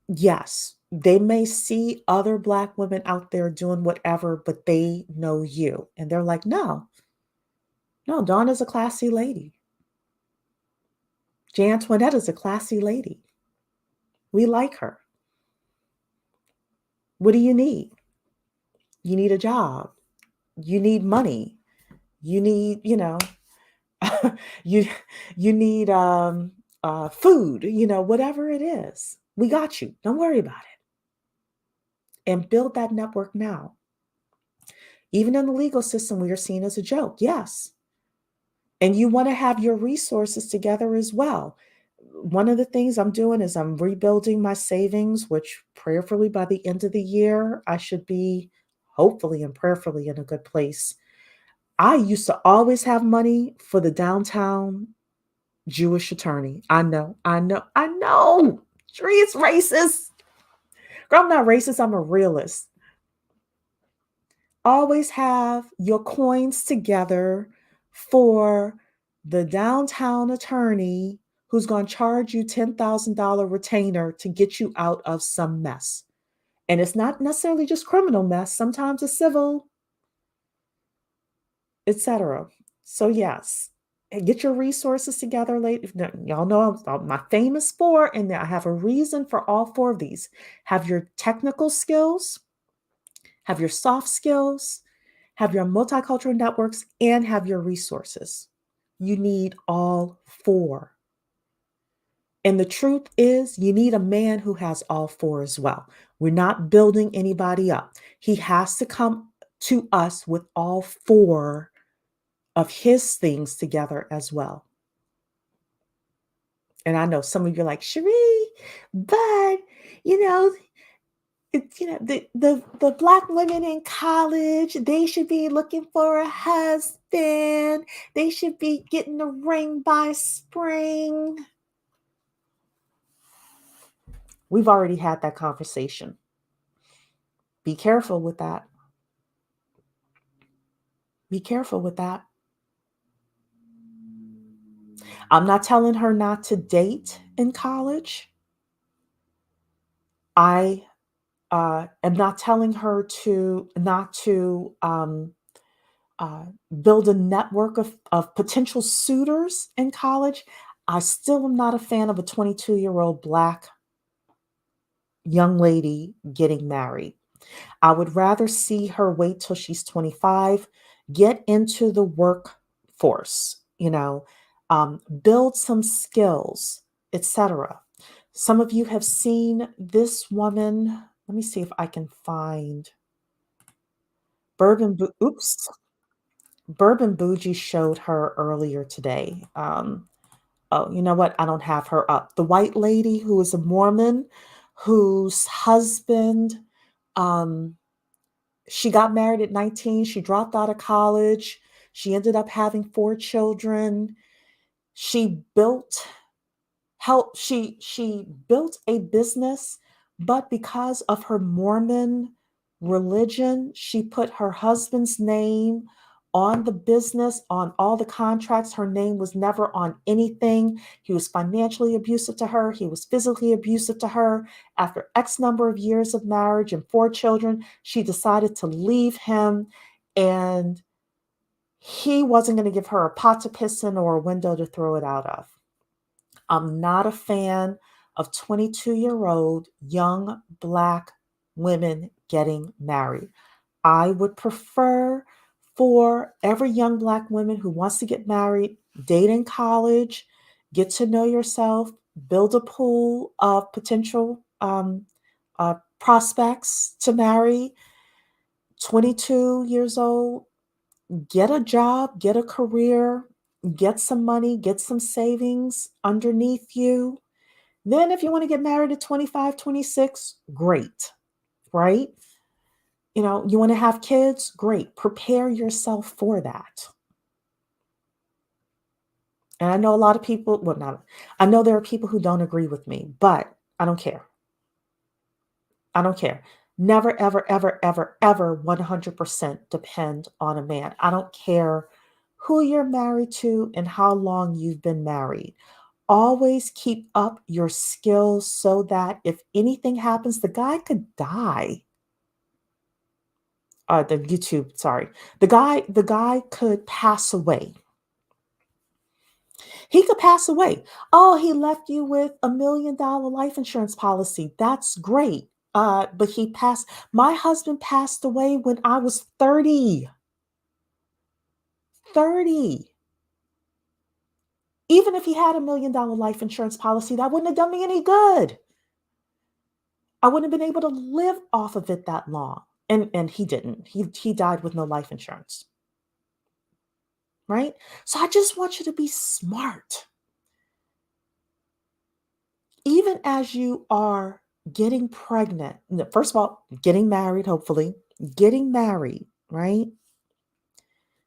[SPEAKER 1] yes, they may see other Black women out there doing whatever, but they know you. And they're like, no, Dawn is a classy lady. J. Antoinette is a classy lady. We like her. What do you need? You need a job. You need money. You need, you you need food, whatever it is. We got you. Don't worry about it. And build that network now. Even in the legal system, we are seen as a joke. Yes. And you want to have your resources together as well. One of the things I'm doing is I'm rebuilding my savings, which prayerfully by the end of the year, I should be hopefully and prayerfully in a good place. I used to always have money for the downtown Jewish attorney. I know. Tree is racist. Girl, I'm not racist. I'm a realist. Always have your coins together for the downtown attorney who's going to charge you $10,000 retainer to get you out of some mess. And it's not necessarily just criminal mess, sometimes it's civil, etc. So, yes, get your resources together. Y'all know my famous four, and I have a reason for all four of these. Have your technical skills, have your soft skills, have your multicultural networks, and have your resources. You need all four. And the truth is, you need a man who has all four as well. We're not building anybody up. He has to come to us with all four of his things together as well. And I know some of you are like, Cherie, but you know, the black women in college, they should be looking for a husband. They should be getting a ring by spring. We've already had that conversation. Be careful with that. Be careful with that. I'm not telling her not to date in college. I am not telling her to not to build a network of potential suitors in college. I still am not a fan of a 22-year-old Black young lady getting married. I would rather see her wait till she's 25, get into the workforce, build some skills, etc. Some of you have seen this woman. Let me see if I can find Bourbon Bougie showed her earlier today. Oh, you know what? I don't have her up. The white lady who is a Mormon, whose husband, um, she got married at 19. She dropped out of college. She ended up having 4 children. She built she built a business, but because of her Mormon religion, she put her husband's name on the business, on all the contracts. Her name was never on anything. He was financially abusive to her. He was physically abusive to her. After X number of years of marriage and 4 children, she decided to leave him, and he wasn't going to give her a pot to piss in or a window to throw it out of. I'm not a fan of 22-year-old young Black women getting married. I would prefer for every young Black woman who wants to get married, date in college, get to know yourself, build a pool of potential prospects to marry. 22 years old, get a job, get a career, get some money, get some savings underneath you. Then, if you want to get married at 25, 26, great, right? You want to have kids, great. Prepare yourself for that. And I know a lot of people, well, not, I know there are people who don't agree with me, but I don't care. I don't care. Never, ever, ever, ever, ever 100% depend on a man. I don't care who you're married to and how long you've been married. Always keep up your skills so that if anything happens, the guy could die. The guy could pass away. He could pass away. Oh, he left you with $1 million life insurance policy. That's great. But he passed. My husband passed away when I was 30. 30. Even if he had $1 million life insurance policy, that wouldn't have done me any good. I wouldn't have been able to live off of it that long. And he didn't. He died with no life insurance. Right? So I just want you to be smart. Even as you are getting pregnant, first of all, getting married, hopefully, getting married, right?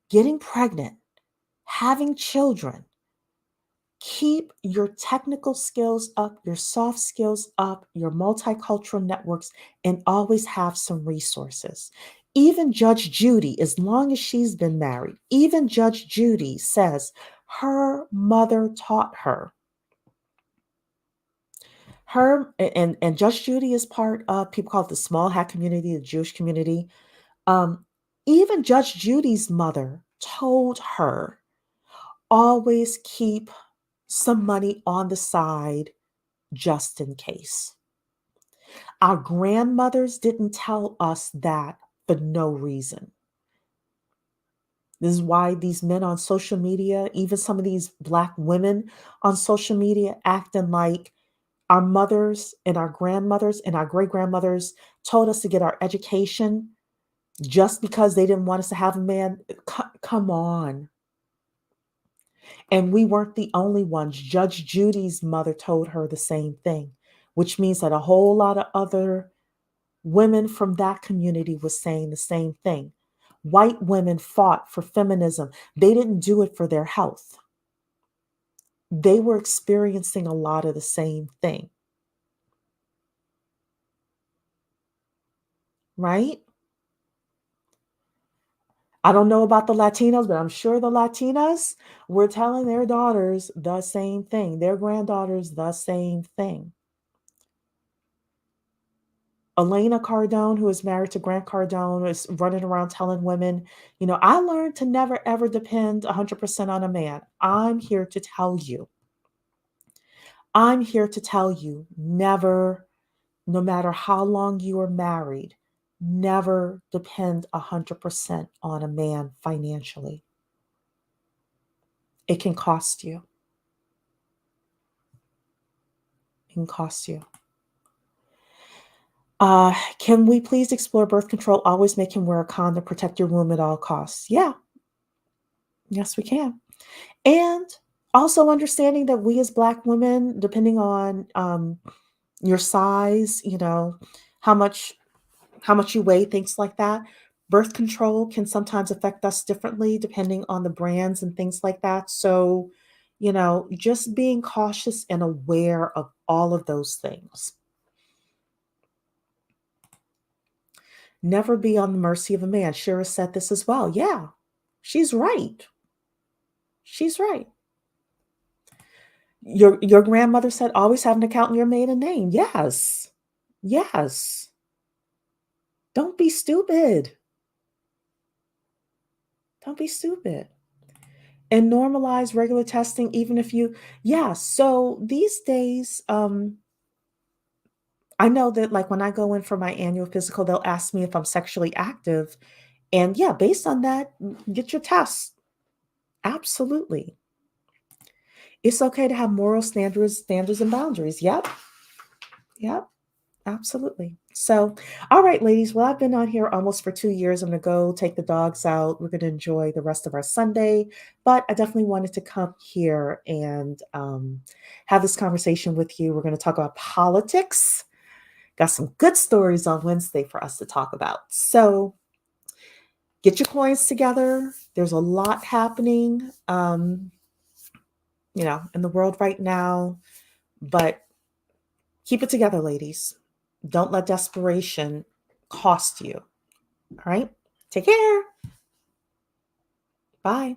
[SPEAKER 1] Getting pregnant, having children, keep your technical skills up, your soft skills up, your multicultural networks, and always have some resources. Even Judge Judy, as long as she's been married, even Judge Judy says her mother taught her Her and Judge Judy is part of, people call it the small hat community, the Jewish community. Um, Even Judge Judy's mother told her, always keep some money on the side just in case. Our grandmothers didn't tell us that for no reason. This is why these men on social media, even some of these Black women on social media, acting like our mothers and our grandmothers and our great grandmothers told us to get our education just because they didn't want us to have a man. Come on. And we weren't the only ones. Judge Judy's mother told her the same thing, which means that a whole lot of other women from that community was saying the same thing. White women fought for feminism. They didn't do it for their health. They were experiencing a lot of the same thing, right? I don't know about the Latinos, but I'm sure the Latinas were telling their daughters the same thing, their granddaughters the same thing. Elena Cardone, who is married to Grant Cardone, is running around telling women, I learned to never ever depend 100% on a man. I'm here to tell you, never, no matter how long you are married, never depend 100% on a man financially. It can cost you. It can cost you. Can we please explore birth control? Always make him wear a condom, protect your womb at all costs. Yeah, yes, we can. And also understanding that we as Black women, depending on your size, how much how much you weigh, things like that. Birth control can sometimes affect us differently depending on the brands and things like that. So, just being cautious and aware of all of those things. Never be on the mercy of a man. Shera said this as well. Yeah, she's right. She's right. Your grandmother said always have an account in your maiden name. Yes. Yes. Don't be stupid. Don't be stupid. And normalize regular testing, even if yeah. So these days, I know that like when I go in for my annual physical, they'll ask me if I'm sexually active. And yeah, based on that, get your tests. Absolutely. It's okay to have moral standards and boundaries. Yep. Yep. Absolutely. So, all right, ladies. Well, I've been on here almost for 2 years. I'm going to go take the dogs out. We're going to enjoy the rest of our Sunday. But I definitely wanted to come here and have this conversation with you. We're going to talk about politics. Got some good stories on Wednesday for us to talk about. So, get your coins together. There's a lot happening, in the world right now. But keep it together, ladies. Don't let desperation cost you. All right. Take care. Bye.